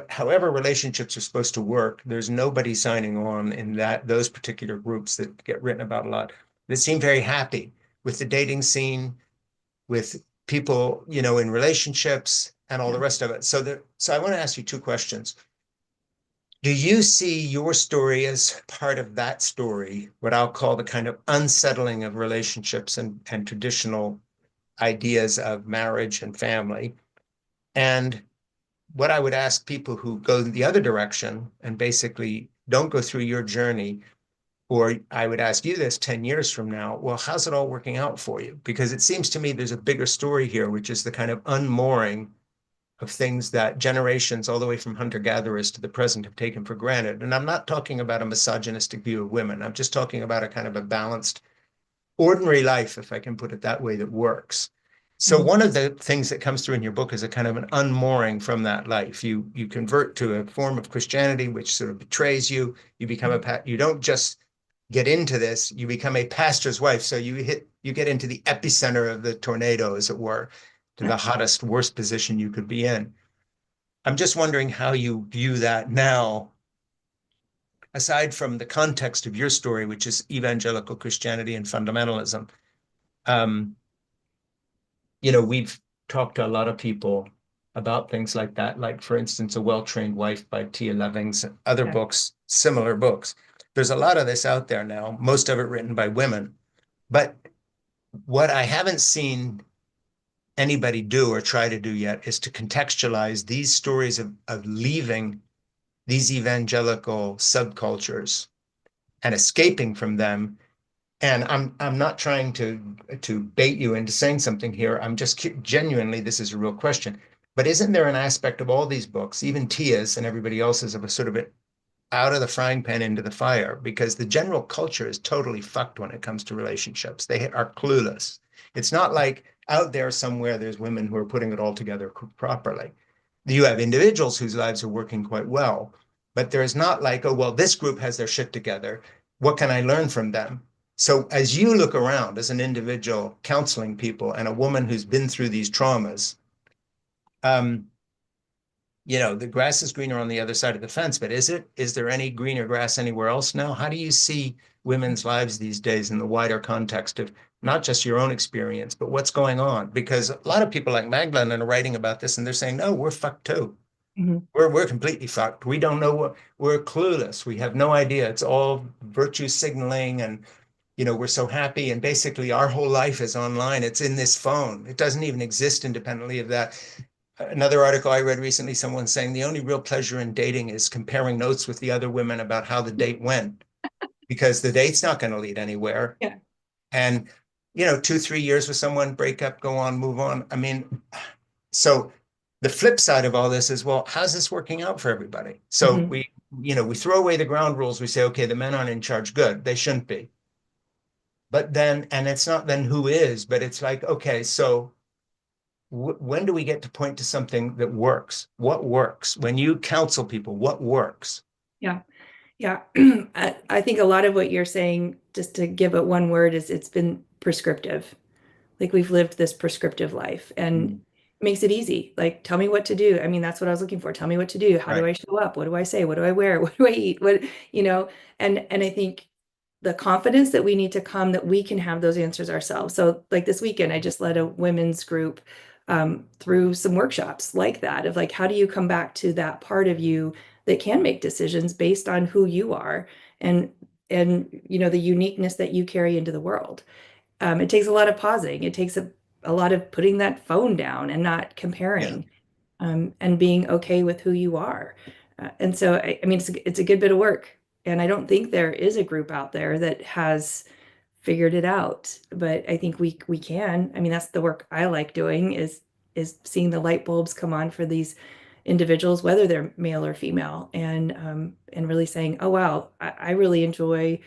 however relationships are supposed to work, there's nobody signing on in those particular groups that get written about a lot that seem very happy with the dating scene, with people, in relationships and all the Yeah. rest of it. So I want to ask you two questions. Do you see your story as part of that story, what I'll call the kind of unsettling of relationships and traditional ideas of marriage and family? And what I would ask people who go the other direction and basically don't go through your journey, or I would ask you this 10 years from now, well, how's it all working out for you? Because it seems to me there's a bigger story here, which is the kind of unmooring of things that generations, all the way from hunter-gatherers to the present, have taken for granted. And I'm not talking about a misogynistic view of women. I'm just talking about a kind of a balanced, ordinary life, if I can put it that way, that works. So Mhm. one of the things that comes through in your book is a kind of an unmooring from that life. You convert to a form of Christianity which sort of betrays you. You become you don't just get into this, you become a pastor's wife. So you get into the epicenter of the tornado, as it were, to the hottest, worst position you could be in. I'm just wondering how you view that now, aside from the context of your story, which is evangelical Christianity and fundamentalism. Um, we've talked to a lot of people about things like that, like, for instance, A Well-Trained Wife by Tia Levings, and other Yeah. books, similar books. There's a lot of this out there now, most of it written by women. But what I haven't seen anybody do or try to do yet is to contextualize these stories of leaving these evangelical subcultures and escaping from them. And I'm not trying to bait you into saying something here. I'm just genuinely, this is a real question. But isn't there an aspect of all these books, even Tia's and everybody else's, of a sort of out of the frying pan into the fire? Because the general culture is totally fucked when it comes to relationships. They are clueless. It's not like out there somewhere there's women who are putting it all together properly. You have individuals whose lives are working quite well, but there's not like, oh, well, this group has their shit together. What can I learn from them? So as you look around as an individual counseling people and a woman who's been through these traumas, um, the grass is greener on the other side of the fence, but is it? Is there any greener grass anywhere else now? How do you see women's lives these days in the wider context of not just your own experience, but what's going on? Because a lot of people like Magdalene are writing about this and they're saying, no, we're fucked too. Mhm. We're completely fucked. We don't know we're clueless. We have no idea. It's all virtue signaling and we're so happy, and basically our whole life is online. It's in this phone. It doesn't even exist independently of that. Another article I read recently, someone saying the only real pleasure in dating is comparing notes with the other women about how the date went, because the date's not going to lead anywhere. Yeah. And, 2, 3 years with someone, break up, go on, move on. I mean, so the flip side of all this is, well, how's this working out for everybody? So Hmm. we throw away the ground rules. We say, okay, the men aren't in charge. Good. They shouldn't be. But then, and it's not then who is, but it's like, okay, so when do we get to point to something that works? What works? When you counsel people, what works? Yeah. Yeah. I think a lot of what you're saying, just to give it one word, is it's been prescriptive. Like we've lived this prescriptive life and Mm. it makes it easy. Like, tell me what to do. I mean, that's what I was looking for. Tell me what to do. How do Right. I show up? What do I say? What do I wear? What do I eat? What, you know, and I think the confidence that we need to come that we can have those answers ourselves. So like this weekend, I just led a women's group through some workshops like that of like, how do you come back to that part of you that can make decisions based on who you are and the uniqueness that you carry into the world. It takes a lot of pausing. It takes a lot of putting that phone down and not Yeah. comparing, and being okay with who you are. And so, I mean, it's a good bit of work. And I don't think there is a group out there that has figured it out. But I think we can. I mean, that's the work I like doing is seeing the light bulbs come on for these individuals, whether they're male or female, and really saying, oh wow, I really enjoy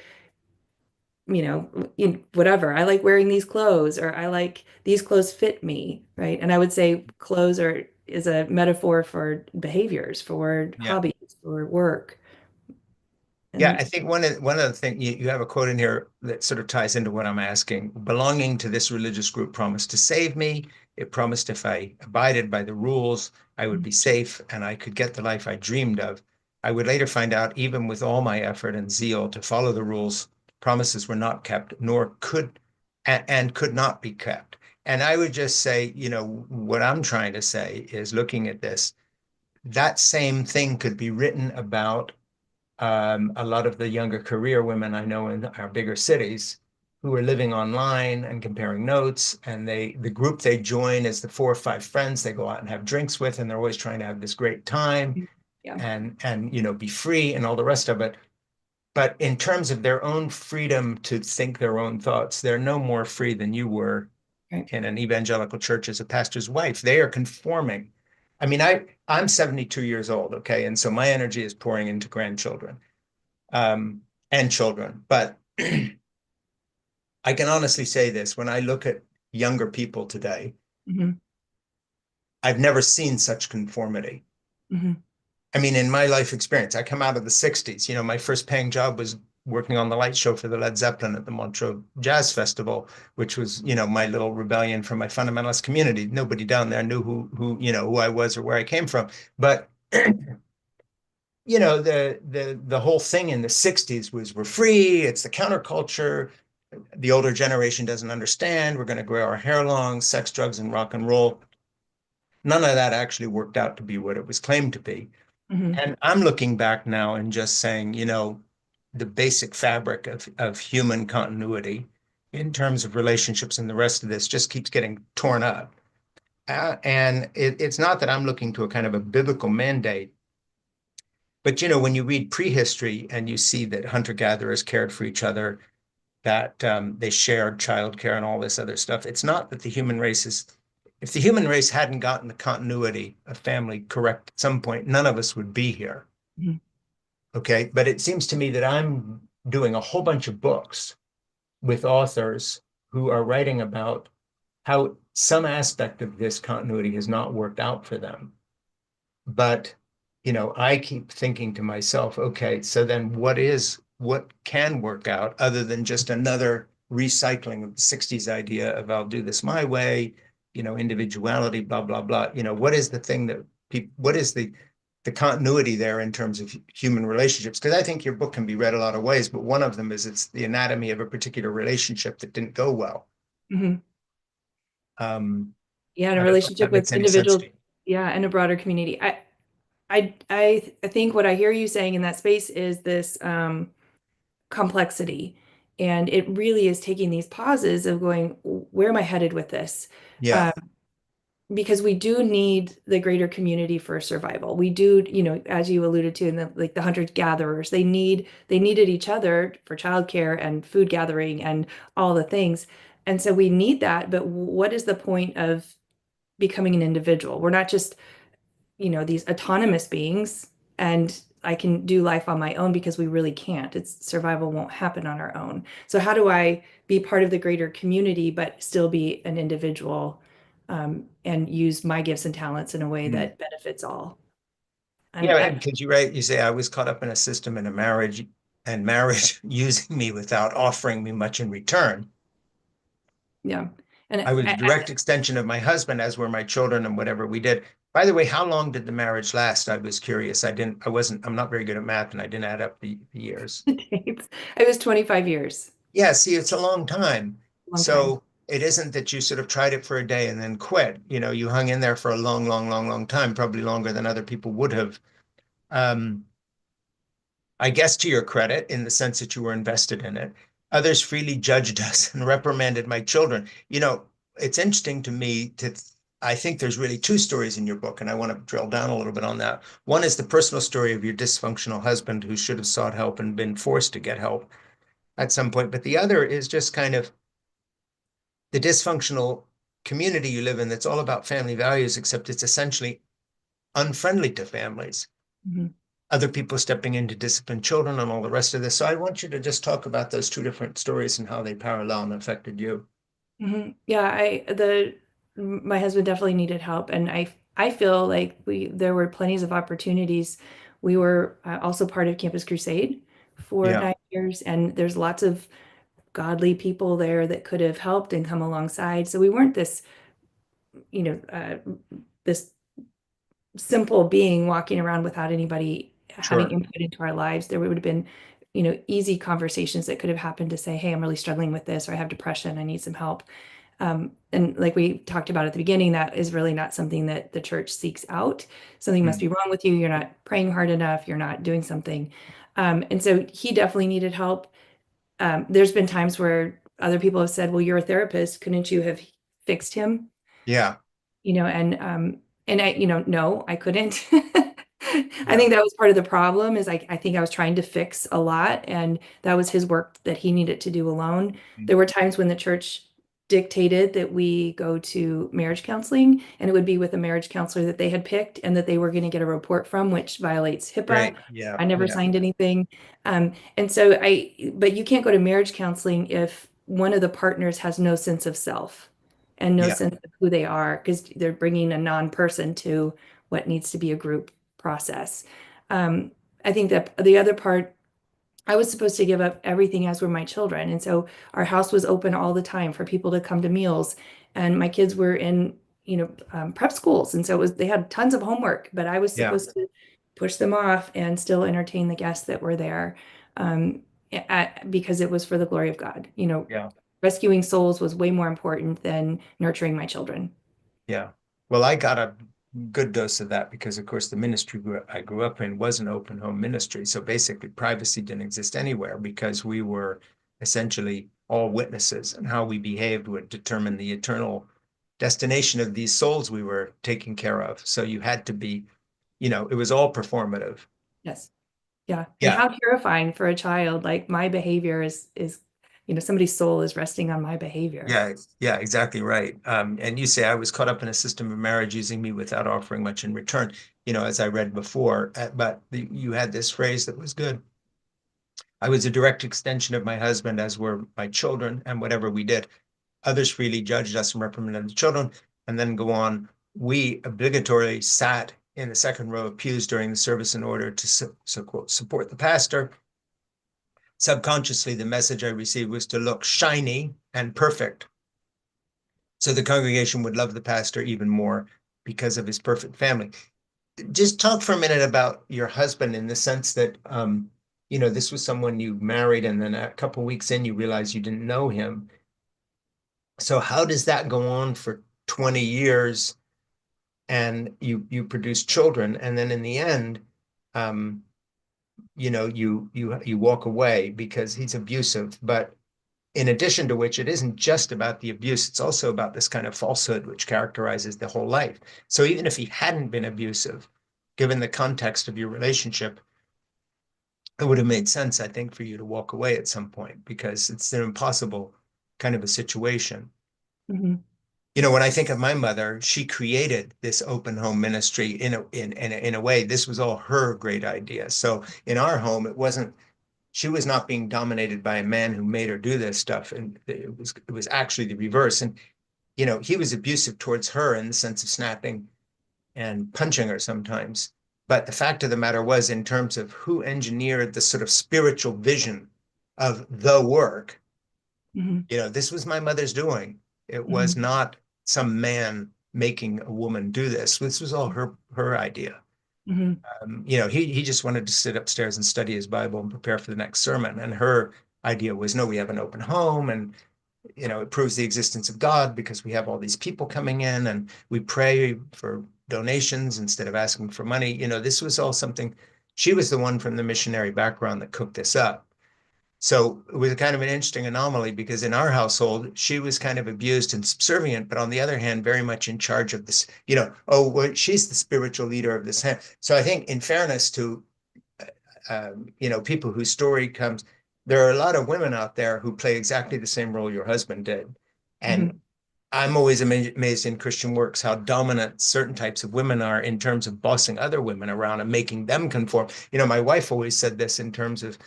whatever. I like wearing these clothes, or I like these clothes fit me, right? And I would say clothes are is a metaphor for behaviors, for Yeah. hobbies, for work. Yeah, And I think one of the things you have a quote in here that sort of ties into what I'm asking. Belonging to this religious group promised to save me. It promised if I abided by the rules, I would be safe and I could get the life I dreamed of. I would later find out, even with all my effort and zeal to follow the rules, promises were not kept, nor could and could not be kept. And I would just say, what I'm trying to say is looking at this, that same thing could be written about a lot of the younger career women I know in our bigger cities who are living online and comparing notes. And the group they join is the 4 or 5 friends they go out and have drinks with, and they're always trying to have this great time yeah, and be free and all the rest of it. But in terms of their own freedom to think their own thoughts, they're no more free than you were right. in an evangelical church as a pastor's wife. They are conforming. I mean, I'm 72 years old, okay, and so my energy is pouring into grandchildren um, and children. But I can honestly say this, when I look at younger people today, Hmm. I've never seen such conformity. Hmm. I mean, in my life experience, I come out of the 60s. My first paying job was working on the light show for the Led Zeppelin at the Montreux Jazz Festival, which was, my little rebellion from my fundamentalist community. Nobody down there knew who I was or where I came from. But the whole thing in the 60s was we're free, it's the counterculture. The older generation doesn't understand. We're going to grow our hair long, sex, drugs, and rock and roll. None of that actually worked out to be what it was claimed to be. Hmm. And I'm looking back now and just saying, the basic fabric of human continuity in terms of relationships and the rest of this just keeps getting torn up. And it's not that I'm looking to a kind of a biblical mandate, but when you read prehistory and you see that hunter-gatherers cared for each other, that they shared childcare and all this other stuff. It's not that the human race is, if the human race hadn't gotten the continuity of family correct at some point, none of us would be here. Hmm. Okay. But it seems to me that I'm doing a whole bunch of books with authors who are writing about how some aspect of this continuity has not worked out for them. But, I keep thinking to myself, okay, so then what can work out other than just another recycling of the 60s idea of I'll do this my way, individuality, blah, blah, blah. What is the thing that people, what is the continuity there in terms of human relationships? Because I think your book can be read a lot of ways, but one of them is it's the anatomy of a particular relationship that didn't go well. Hmm. Um, Yeah, and a I don't know if relationship that with makes any sense individuals. to you. Yeah, and a broader community. I think what I hear you saying in that space is this complexity. And it really is taking these pauses of going, where am I headed with this? Yeah. Um, because we do need the greater community for survival. We do, as you alluded to in the hunter gatherers, they needed each other for childcare and food gathering and all the things. And so we need that, but what is the point of becoming an individual? We're not just, these autonomous beings, and I can do life on my own because we really can't. It's survival won't happen on our own. So how do I be part of the greater community, but still be an individual, and use my gifts and talents in a way Mm. that benefits all? And Yeah, because you're right. You say I was caught up in a system in a marriage and marriage using me without offering me much in return. yeah, and I was a direct extension of my husband, as were my children and whatever we did. By the way, how long did the marriage last? I was curious. I'm not very good at math and I didn't add up the years. it was 25 years, Yeah, see, it's a long time. long time. So it isn't that you sort of tried it for a day and then quit. You hung in there for a long, long, long, long time, probably longer than other people would have. Um, I guess to your credit, in the sense that you were invested in it. Others freely judged us and reprimanded my children. It's interesting to me I think there's really two stories in your book, and I want to drill down a little bit on that. One is the personal story of your dysfunctional husband who should have sought help and been forced to get help at some point. But the other is just kind of the dysfunctional community you live in that's all about family values, except it's essentially unfriendly to families. Mhm. Other people stepping in to discipline children and all the rest of this. So I want you to just talk about those two different stories and how they parallel and affected you. Yeah, my husband definitely needed help, and I feel like there were plenty of opportunities. We were also part of Campus Crusade for Yeah, 9 years, and there's lots of godly people there that could have helped and come alongside. So we weren't this simple being walking around without anybody having sure. input into our lives. There would have been, easy conversations that could have happened to say, hey, I'm really struggling with this, or I have depression, I need some help. And like we talked about at the beginning, that is really not something that the church seeks out. Something must Mm. be wrong with you. You're not praying hard enough. You're not doing something. And so he definitely needed help. There's been times where other people have said, well, you're a therapist. Couldn't you have fixed him? Yeah, And I, no, I couldn't. I yeah. think that was part of the problem is I think I was trying to fix a lot, and that was his work that he needed to do alone. Mm. There were times when the church dictated that we go to marriage counseling, and it would be with a marriage counselor that they had picked and that they were going to get a report from, which violates HIPAA. Great. Yeah, I never yeah, signed anything. And so but you can't go to marriage counseling if one of the partners has no sense of self and no yeah, sense of who they are, because they're bringing a non-person to what needs to be a group process. Um, I think that the other part, I was supposed to give up everything, as were my children. And so our house was open all the time for people to come to meals. And my kids were in, prep schools. And so they had tons of homework, but I was yeah, supposed to push them off and still entertain the guests that were there, because it was for the glory of God. yeah, Rescuing souls was way more important than nurturing my children. yeah. Well, I got a good dose of that because, of course, the ministry I grew up in was an open home ministry. So basically, privacy didn't exist anywhere because we were essentially all witnesses, and how we behaved would determine the eternal destination of these souls we were taking care of. So you had to be, it was all performative. Yes. Yeah. And Yeah, how terrifying for a child. Like my behavior is, somebody's soul is resting on my behavior. yeah, yeah, exactly right. And you say I was caught up in a system of marriage using me without offering much in return, as I read before. But you had this phrase that was good. I was a direct extension of my husband, as were my children, and whatever we did, others freely judged us and reprimanded the children. And then go on. We obligatorily sat in the second row of pews during the service in order to, so quote, support the pastor. Subconsciously, the message I received was to look shiny and perfect so the congregation would love the pastor even more because of his perfect family. Just talk for a minute about your husband in the sense that, this was someone you married, and then a couple of weeks in, you realize you didn't know him. So how does that go on for 20 years and you produce children, and then in the end, um, you walk away because he's abusive, but in addition to which, it isn't just about the abuse, it's also about this kind of falsehood which characterizes the whole life. So even if he hadn't been abusive, given the context of your relationship, it would have made sense, I think, for you to walk away at some point because it's an impossible kind of a situation. Mhm. You know, when I think of my mother, she created this open home ministry in a way. This was all her great idea. So in our home, it wasn't. She was not being dominated by a man who made her do this stuff, and it was actually the reverse. And you know, he was abusive towards her in the sense of snapping and punching her sometimes. But the fact of the matter was, in terms of who engineered the sort of spiritual vision of the work, Mhm. you know, this was my mother's doing. It was Mhm. not some man making a woman do this. This was all her idea. Mhm. You know, he just wanted to sit upstairs and study his Bible and prepare for the next sermon. And her idea was, no, we have an open home, and you know, it proves the existence of God because we have all these people coming in, and we pray for donations instead of asking for money. You know, this was all something. She was the one from the missionary background that cooked this up. So it was kind of an interesting anomaly because in our household, she was kind of abused and subservient, but on the other hand, very much in charge of this, you know, oh, well, she's the spiritual leader of this. So I think, in fairness to, you know, people whose story comes, there are a lot of women out there who play exactly the same role your husband did. And Mhm. I'm always amazed in Christian works how dominant certain types of women are in terms of bossing other women around and making them conform. You know, my wife always said this in terms of,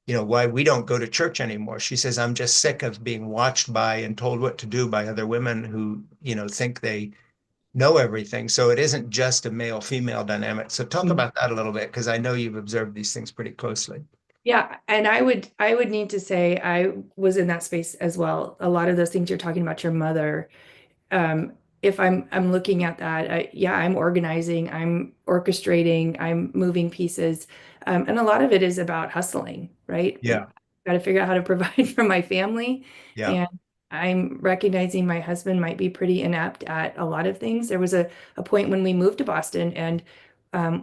you know, why we don't go to church anymore. She says, I'm just sick of being watched by and told what to do by other women who, you know, think they know everything. So it isn't just a male female dynamic. So talk Mhm. about that a little bit, because I know you've observed these things pretty closely. Yeah, and I would need to say I was in that space as well. A lot of those things you're talking about your mother, um, if I'm looking at that, yeah, I'm organizing, I'm orchestrating, I'm moving pieces, and a lot of it is about hustling, right? Yeah, Got to figure out how to provide for my family, yeah, and I'm recognizing my husband might be pretty inept at a lot of things. There was a point when we moved to Boston, and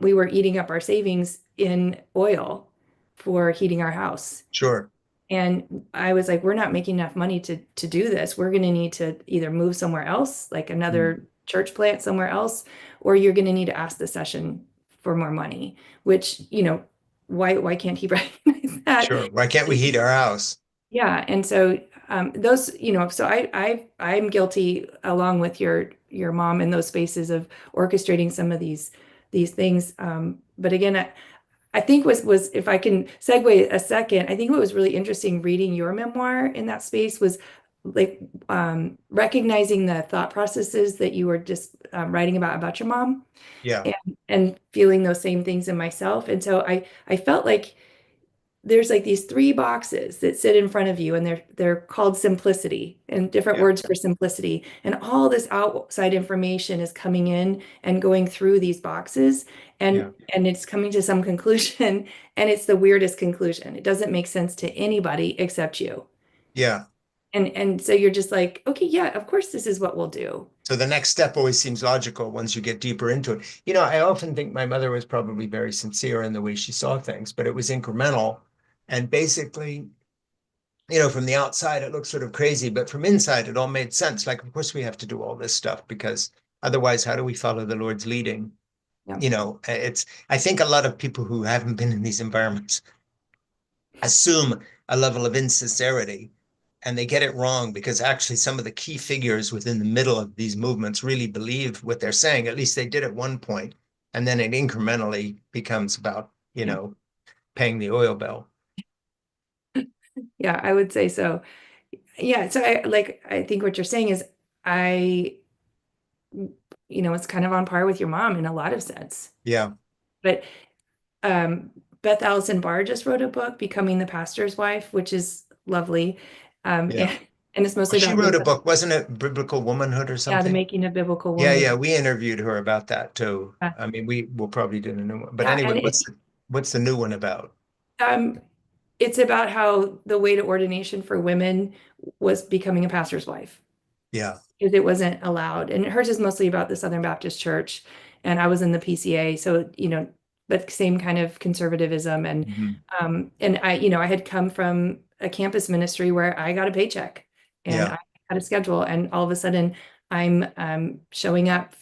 we were eating up our savings in oil for heating our house. sure. And I was like, we're not making enough money to do this. We're going to need to either move somewhere else, like Mm, another church plant somewhere else, or you're going to need to ask the session for more money, which, why can't he recognize that? sure. Why can't we heat our house? Yeah. And so those, so I'm guilty along with your mom in those spaces of orchestrating some of these things. But again, I think was if I can segue a second, I think what was really interesting reading your memoir in that space was like recognizing the thought processes that you were just writing about your mom Yeah, and feeling those same things in myself. And so I felt like there's like these three boxes that sit in front of you, and they're called simplicity and different yeah, words for simplicity. And all this outside information is coming in and going through these boxes, yeah, and it's coming to some conclusion, and it's the weirdest conclusion. It doesn't make sense to anybody except you. yeah. And so you're just like, okay, yeah, of course this is what we'll do. So the next step always seems logical once you get deeper into it. You know, I often think my mother was probably very sincere in the way she saw things, but it was incremental. And basically, you know, from the outside, it looks sort of crazy, but from inside, it all made sense. Like, of course, we have to do all this stuff because otherwise, how do we follow the Lord's leading? Yeah. You know, I think a lot of people who haven't been in these environments assume a level of insincerity, and they get it wrong because actually some of the key figures within the middle of these movements really believe what they're saying. At least they did at one point, and then it incrementally becomes about, you Yeah. know, paying the oil bill. Yeah, I would say so. Yeah, so I think what you're saying is I it's kind of on par with your mom in a lot of sense. Yeah, But um, Beth Allison Barr just wrote a book, Becoming the Pastor's Wife, which is lovely. yeah. And it's Well, mostly she about wrote a wisdom. book, wasn't it Biblical Womanhood or Yeah, the something? making of biblical Yeah, yeah, womanhood. we interviewed her about that too. Uh, I mean, we will probably do a new one. But yeah, anyway, and what's the new one about? um, it's about how the way to ordination for women was becoming a pastor's wife. Yeah. Because it wasn't allowed. And hers is mostly about the Southern Baptist Church. And I was in the PCA, so but same kind of conservatism. And Mhm. I had come from a campus ministry where I got a paycheck and Yeah. I had a schedule, and all of a sudden I'm showing up,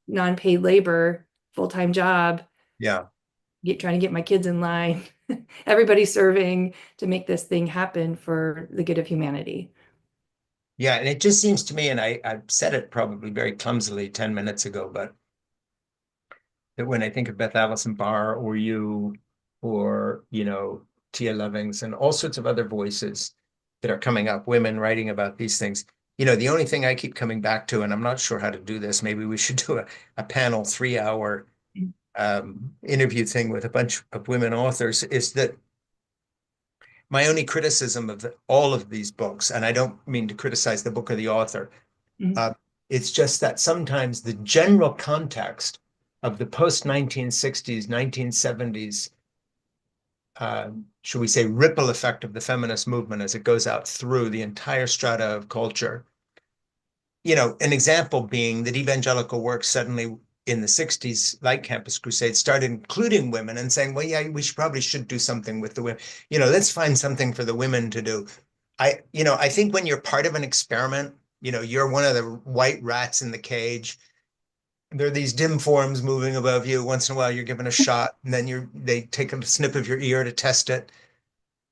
non-paid labor, full-time job, Yeah. trying to get my kids in line, everybody serving to make this thing happen for the good of humanity. Yeah. And it just seems to me, and I said it probably very clumsily 10 minutes ago, but that when I think of Beth Allison Barr or you or, Tia Lovings and all sorts of other voices that are coming up, women writing about these things, the only thing I keep coming back to, and I'm not sure how to do this, maybe we should do a panel 3 hour interview thing with a bunch of women authors, is that my only criticism of all of these books, and I don't mean to criticize the book or the author, Mhm. uh, it's just that sometimes the general context of the post 1960s, 1970s, should we say, ripple effect of the feminist movement as it goes out through the entire strata of culture. An example being that evangelical work suddenly in the 60s, like Campus Crusade, started including women and saying, well, yeah, we probably should do something with the women. Let's find something for the women to do. I think when you're part of an experiment, you're one of the white rats in the cage. There are these dim forms moving above you. Once in a while, you're given a shot, and then they take a snip of your ear to test it.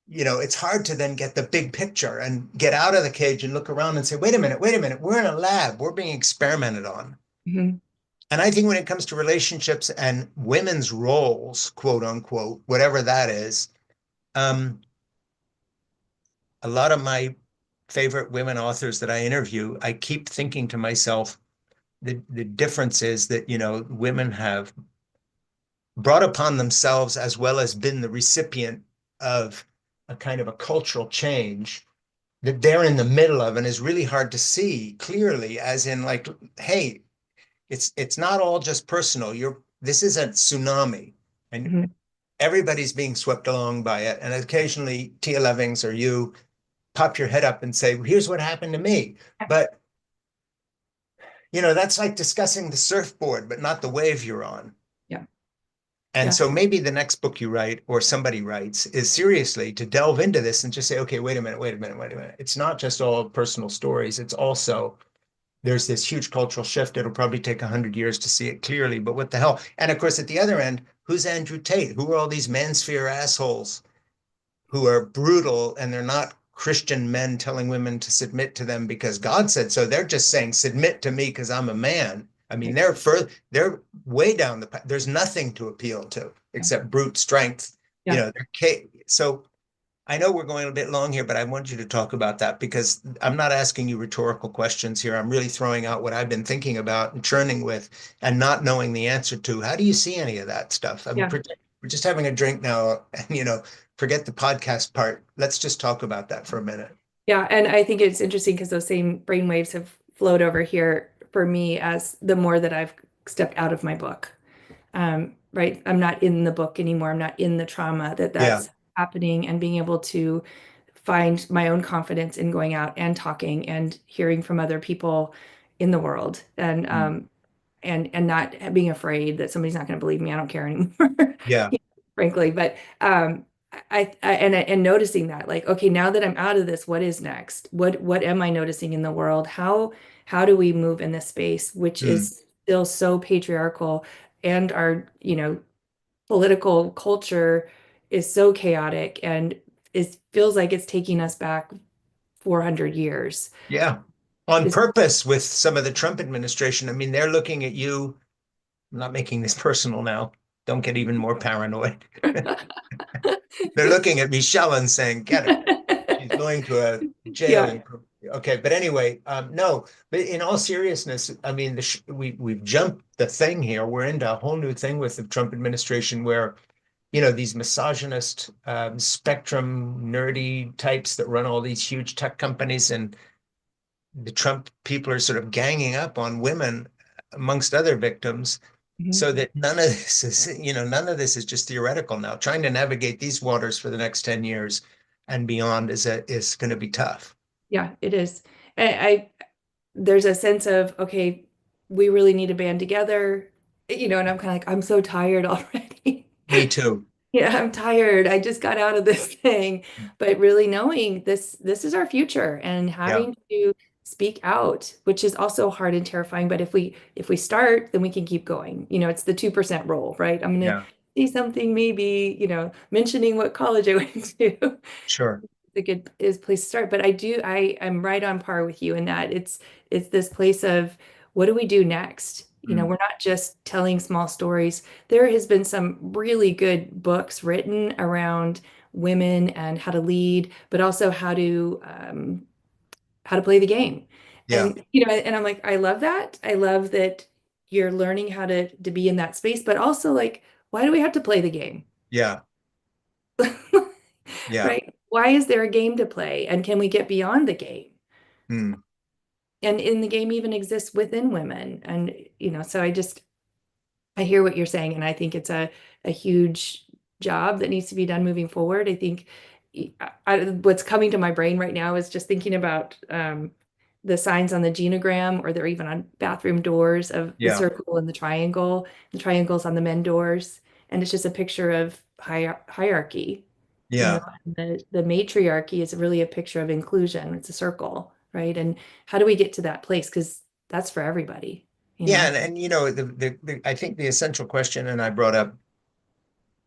It's hard to then get the big picture and get out of the cage and look around and say, wait a minute, we're in a lab, we're being experimented on. Mhm. And I think when it comes to relationships and women's roles, quote unquote, whatever that is, um, a lot of my favorite women authors that I interview, I keep thinking to myself, the difference is that, women have brought upon themselves as well as been the recipient of a kind of a cultural change that they're in the middle of and is really hard to see clearly, as in like, hey, it's not all just personal. This is a tsunami and Mhm. everybody's being swept along by it. And occasionally Tia Levings or you pop your head up and say, well, here's what happened to me. But that's like discussing the surfboard, but not the wave you're on. Yeah. And Yeah. so maybe the next book you write or somebody writes is seriously to delve into this and just say, okay, wait a minute, wait a minute, wait a minute. It's not just all personal stories. It's also there's this huge cultural shift. It'll probably take 100 years to see it clearly, but what the hell? And of course, at the other end, who's Andrew Tate? Who are all these mansphere assholes who are brutal and they're not Christian men telling women to submit to them because God said so. They're just saying, submit to me because I'm a man. I mean, Right. they're way down the path. There's nothing to appeal to Yeah. except brute strength. Yeah. So I know we're going a bit long here, but I want you to talk about that because I'm not asking you rhetorical questions here. I'm really throwing out what I've been thinking about and churning with and not knowing the answer to. How do you see any of that stuff? I mean, Yeah. we're just having a drink now and, forget the podcast part. Let's just talk about that for a minute. Yeah, and I think it's interesting because those same brain waves have flowed over here for me as the more that I've stepped out of my book. Right? I'm not in the book anymore. I'm not in the trauma Yeah. that's happening, and being able to find my own confidence in going out and talking and hearing from other people in the world, and Mm. not being afraid that somebody's not going to believe me. I don't care anymore, Yeah. frankly. But and noticing that, like, okay, now that I'm out of this, what is next? What am I noticing in the world? How do we move in this space, which Mm. is still so patriarchal, and our, political culture is so chaotic, and it feels like it's taking us back 400 years. Yeah. On Is purpose with some of the Trump administration. I mean, they're looking at you. I'm not making this personal now. Don't get even more paranoid. They're looking at Michelle and saying, get her. She's going to a jail. Yeah. Okay, but anyway, no. But in all seriousness, I mean, we've jumped the thing here. We're into a whole new thing with the Trump administration, where these misogynist, spectrum nerdy types that run all these huge tech companies, and the Trump people are sort of ganging up on women, amongst other victims, Mhm. so that none of this is just theoretical now. Trying to navigate these waters for the next 10 years and beyond is going to be tough. Yeah, it is. There's a sense of, okay, we really need to band together, and I'm kind of like, I'm so tired already. Me too. Yeah, I'm tired. I just got out of this thing. But really knowing this is our future and Yeah, having to speak out, which is also hard and terrifying. But if we start, then we can keep going. It's the 2% rule, right? I'm gonna yeah, see something, maybe, mentioning what college I went to. sure. A good is place to start. But I'm right on par with you in that it's this place of what do we do next? Mm. We're not just telling small stories. There has been some really good books written around women and how to lead, but also how to play the game. Yeah, And I'm like, I love that. I love that you're learning how to be in that space, but also like, why do we have to play the game? yeah, yeah. Right? Why is there a game to play? And can we get beyond the game? Mm. And in the game even exists within women. And, so I hear what you're saying, and I think it's a huge job that needs to be done moving forward. I think what's coming to my brain right now is just thinking about the signs on the genogram, or they're even on bathroom doors of the Yeah, circle and the triangles on the men doors, and it's just a picture of hierarchy. yeah. And the matriarchy is really a picture of inclusion. It's a circle, right? And how do we get to that place? Because that's for everybody, you Yeah, know. and I think the essential question, and I brought up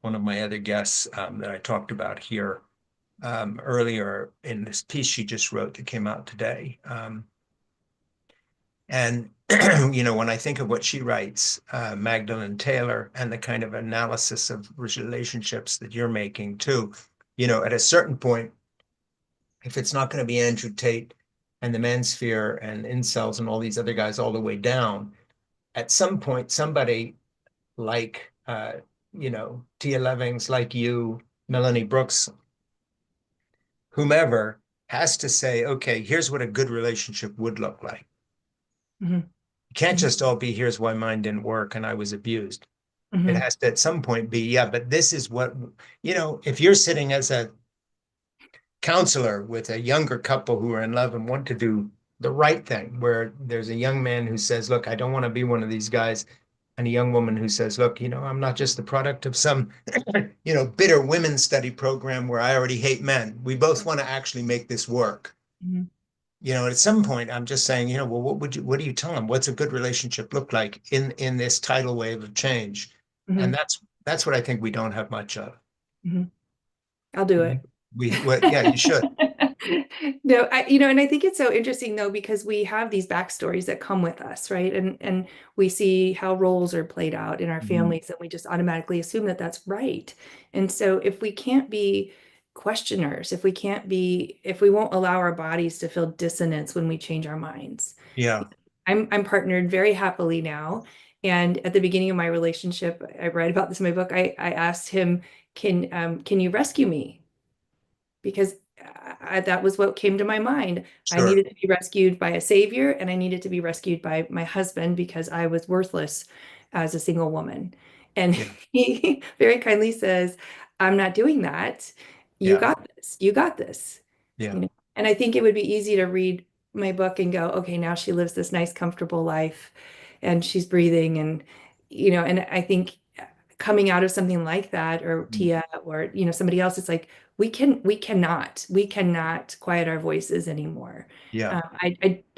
one of my other guests that I talked about here earlier in this piece she just wrote that came out today. And when I think of what she writes, Magdalene Taylor, and the kind of analysis of relationships that you're making too, at a certain point, if it's not going to be Andrew Tate and the Mansphere and incels and all these other guys all the way down, at some point, somebody like Tia Levings, like you, Melanie Brooks, whomever, has to say, okay, here's what a good relationship would look like. Mhm, It can't mhm, just all be here's why mine didn't work and I was abused. It mhm, has to at some point be, yeah, but this is what, if you're sitting as a counselor with a younger couple who are in love and want to do the right thing, where there's a young man who says, look, I don't want to be one of these guys, and a young woman who says, look, I'm not just the product of some, bitter women's study program where I already hate men. We both want to actually make this work. mhm, At some point, I'm just saying, well, what do you tell them? What's a good relationship look like in this tidal wave of change? And mhm, that's what I think we don't have much of. mhm. I'll do it. Yeah, you should. No, and I think it's so interesting though, because we have these backstories that come with us, right? And we see how roles are played out in our Mhm. families, and we just automatically assume that that's right. And so if we can't be questioners, if we won't allow our bodies to feel dissonance when we change our minds. Yeah, I'm partnered very happily now. And at the beginning of my relationship, I write about this in my book. I asked him, can you rescue me? Because that was what came to my mind. I sure. needed to be rescued by a savior, and I needed to be rescued by my husband because I was worthless as a single woman. And Yeah, he very kindly says, I'm not doing that. You yeah, got this. You got this. yeah, And I think it would be easy to read my book and go, okay, now she lives this nice, comfortable life and she's breathing. And I think coming out of something like that, or mm, Tia, or somebody else, it's like we cannot quiet our voices anymore. yeah,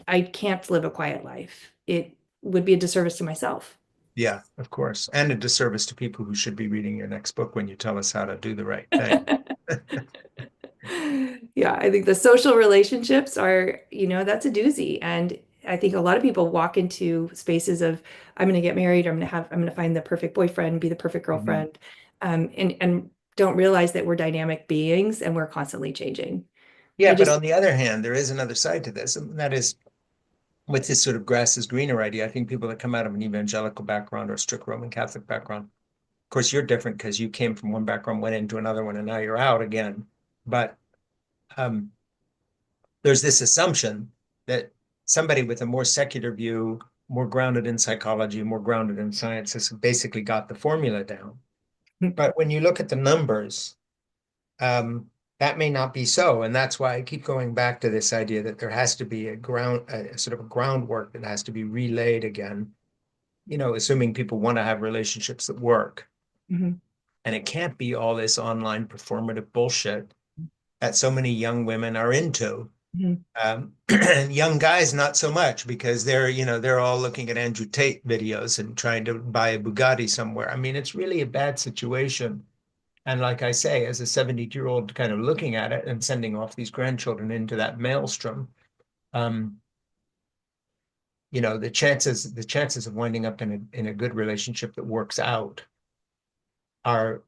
I can't live a quiet life. It would be a disservice to myself. yeah, of course. And a disservice to people who should be reading your next book when you tell us how to do the right thing. Yeah, I think the social relationships are, that's a doozy. And I think a lot of people walk into spaces of, I'm going to get married, or I'm going to find the perfect boyfriend, be the perfect Mhm. girlfriend, and don't realize that we're dynamic beings and we're constantly changing. Yeah, I but just, on the other hand, there is another side to this, and that is with this sort of grass is greener idea. I think people that come out of an evangelical background or a strict Roman Catholic background, of course, you're different because you came from one background, went into another one, and now you're out again. But um, there's this assumption that somebody with a more secular view, more grounded in psychology, more grounded in science, has basically got the formula down. But when you look at the numbers, um, that may not be so. And that's why I keep going back to this idea that there has to be a sort of a groundwork that has to be relayed again, assuming people want to have relationships that work. Mhm. And it can't be all this online performative bullshit that so many young women are into. Mhm. And young guys, not so much because they're all looking at Andrew Tate videos and trying to buy a Bugatti somewhere. I mean, it's really a bad situation. And like I say, as a 70-year-old kind of looking at it and sending off these grandchildren into that maelstrom, um, the chances of winding up in a good relationship that works out are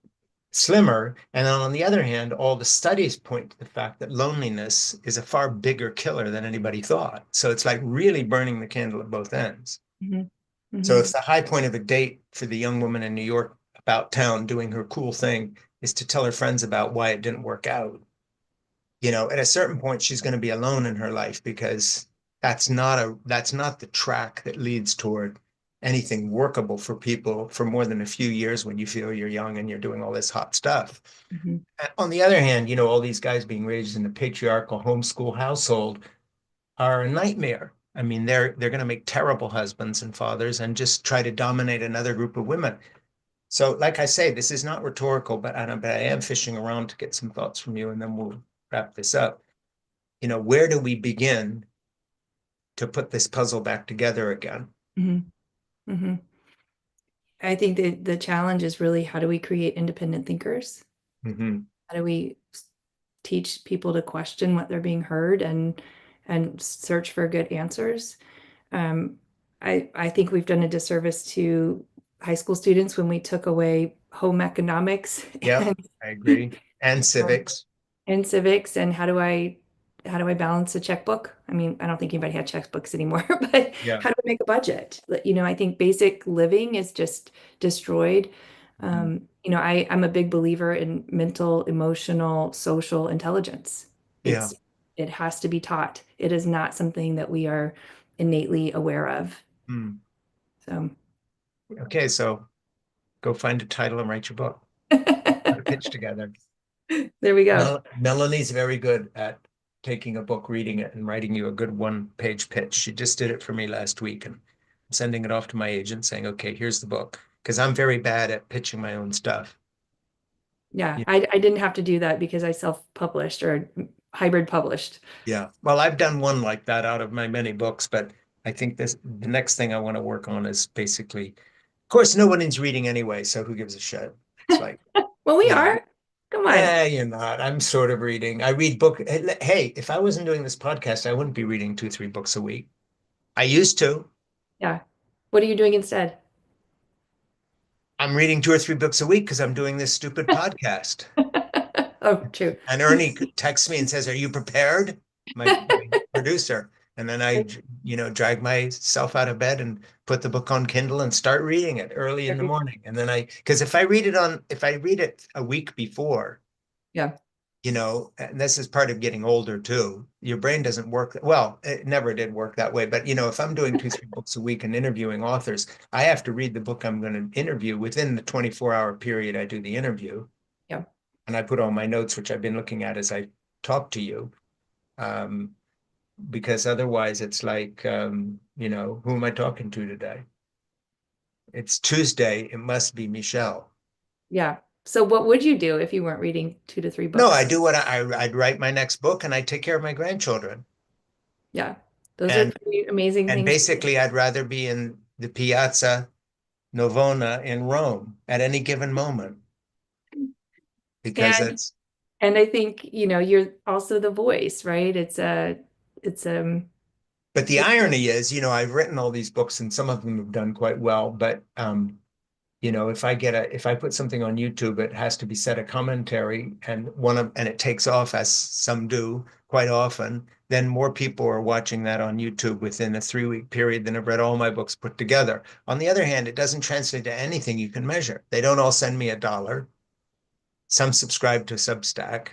slimmer. And then on the other hand, all the studies point to the fact that loneliness is a far bigger killer than anybody thought. So it's like really burning the candle at both ends. Mhm. So Mhm. if the high point of a date for the young woman in New York about town doing her cool thing is to tell her friends about why it didn't work out, at a certain point she's going to be alone in her life because that's not the track that leads toward anything workable for people for more than a few years when you feel you're young and you're doing all this hot stuff. Mhm. On the other hand, all these guys being raised in a patriarchal homeschool household are a nightmare. I mean, they're going to make terrible husbands and fathers and just try to dominate another group of women. So, like I say, this is not rhetorical, but I am fishing around to get some thoughts from you, and then we'll wrap this up. Where do we begin to put this puzzle back together again? Mhm. Mhm. I think that the challenge is really how do we create independent thinkers? Hmm. How do we teach people to question what they're being heard and search for good answers? Um, I think we've done a disservice to high school students when we took away home economics Yep, and I agree. And civics. and civics and how do I balance a checkbook? I mean, I don't think anybody had checkbooks anymore, but Yeah. how do I make a budget? I think basic living is just destroyed. Mhm. I'm a big believer in mental, emotional, social intelligence. Yeah. It has to be taught. It is not something that we are innately aware of. Mm. So Okay, so go find a title and write your book. Put a pitch together. there we go. Melanie's very good at taking a book, reading it, and writing you a good one-page pitch. She just did it for me last week, and I'm sending it off to my agent saying, okay, here's the book. Because I'm very bad at pitching my own stuff. Yeah, Yeah. I didn't have to do that because I self-published or hybrid published. Yeah. Well, I've done one like that out of my many books, but I think the next thing I want to work on is basically, of course, no one is reading anyway, so who gives a shit? It's like, Well, we you know, are. Come on. you're not. I'm sort of reading. I read book. Hey, if I wasn't doing this podcast, I wouldn't be reading 2, 3 books a week. I used to. Yeah. What are you doing instead? I'm reading 2 or 3 books a week because I'm doing this stupid podcast. Oh, true. And Ernie texts me and says, "Are you prepared?" My producer. And then drag myself out of bed and put the book on Kindle and start reading it early in the morning. And then because if I read it a week before, Yeah. and this is part of getting older too, your brain doesn't work. Well, it never did work that way. But, if I'm doing 2, 3 books a week and interviewing authors, I have to read the book I'm going to interview within the 24-hour period I do the interview. Yeah. And I put all my notes, which I've been looking at as I talk to you. Um, because otherwise it's like, who am I talking to today? It's Tuesday. It must be Michelle. Yeah. So what would you do if you weren't reading 2 to 3 No, I books? do what I'd write my next book and I take care of my grandchildren. Yeah. Those are And pretty amazing and things to do. basically I'd rather be in the Piazza Navona in Rome at any given moment because And that's and I think, you're also the voice, right? It's but the you're irony is, I've written all these books and some of them have done quite well, but if I put something on YouTube, it has to be set a commentary and it takes off as some do quite often, then more people are watching that on YouTube within a 3 week period than have read all my books put together. On the other hand, it doesn't translate to anything you can measure. They don't all send me $1. Some subscribe to Substack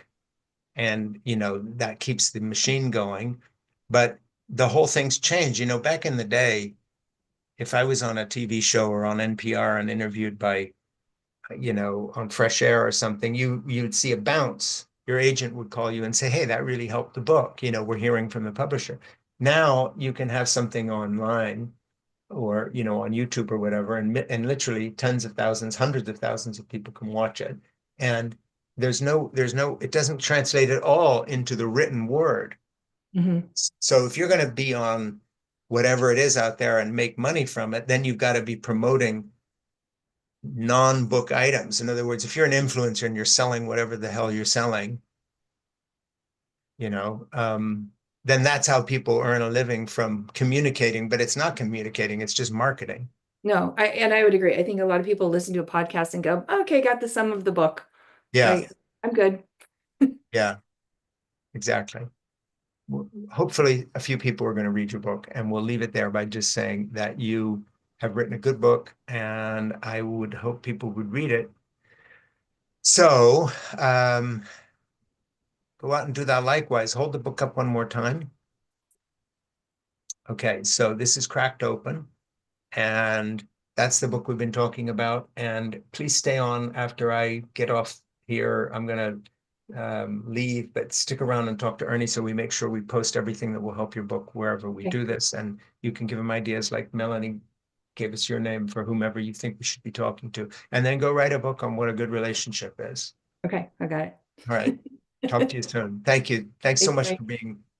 and that keeps the machine going. But the whole thing's changed. Back in the day, if I was on a TV show or on NPR and interviewed by on Fresh Air or something, you'd see a bounce. Your agent would call you and say, "Hey, that really helped the book. We're hearing from the publisher." Now you can have something online or on YouTube or whatever, and literally tens of thousands, hundreds of thousands of people can watch it. And there's no it doesn't translate at all into the written word. Hmm. So if you're going to be on whatever it is out there and make money from it, then you've got to be promoting non-book items. In other words, if you're an influencer and you're selling whatever the hell you're selling, you know, then that's how people earn a living from communicating, but it's not communicating, it's just marketing. No, I would agree. I think a lot of people listen to a podcast and go, okay, got the sum of the book. Yeah, I'm good. yeah, exactly. Hopefully a few people are going to read your book, and we'll leave it there by just saying that you have written a good book, and I would hope people would read it. So, go out and do that likewise. Hold the book up one more time. Okay, so this is Cracked Open, and that's the book we've been talking about. And please stay on after I get off here. I'm going to leave, but stick around and talk to Ernie so we make sure we post everything that will help your book wherever we Okay. do this. And you can give him ideas like Melanie gave us your name for whomever you think we should be talking to. And then go write a book on what a good relationship is. Okay, I got All right. Talk to it. you soon. Thank you. Thanks so Thanks, much Mike. for being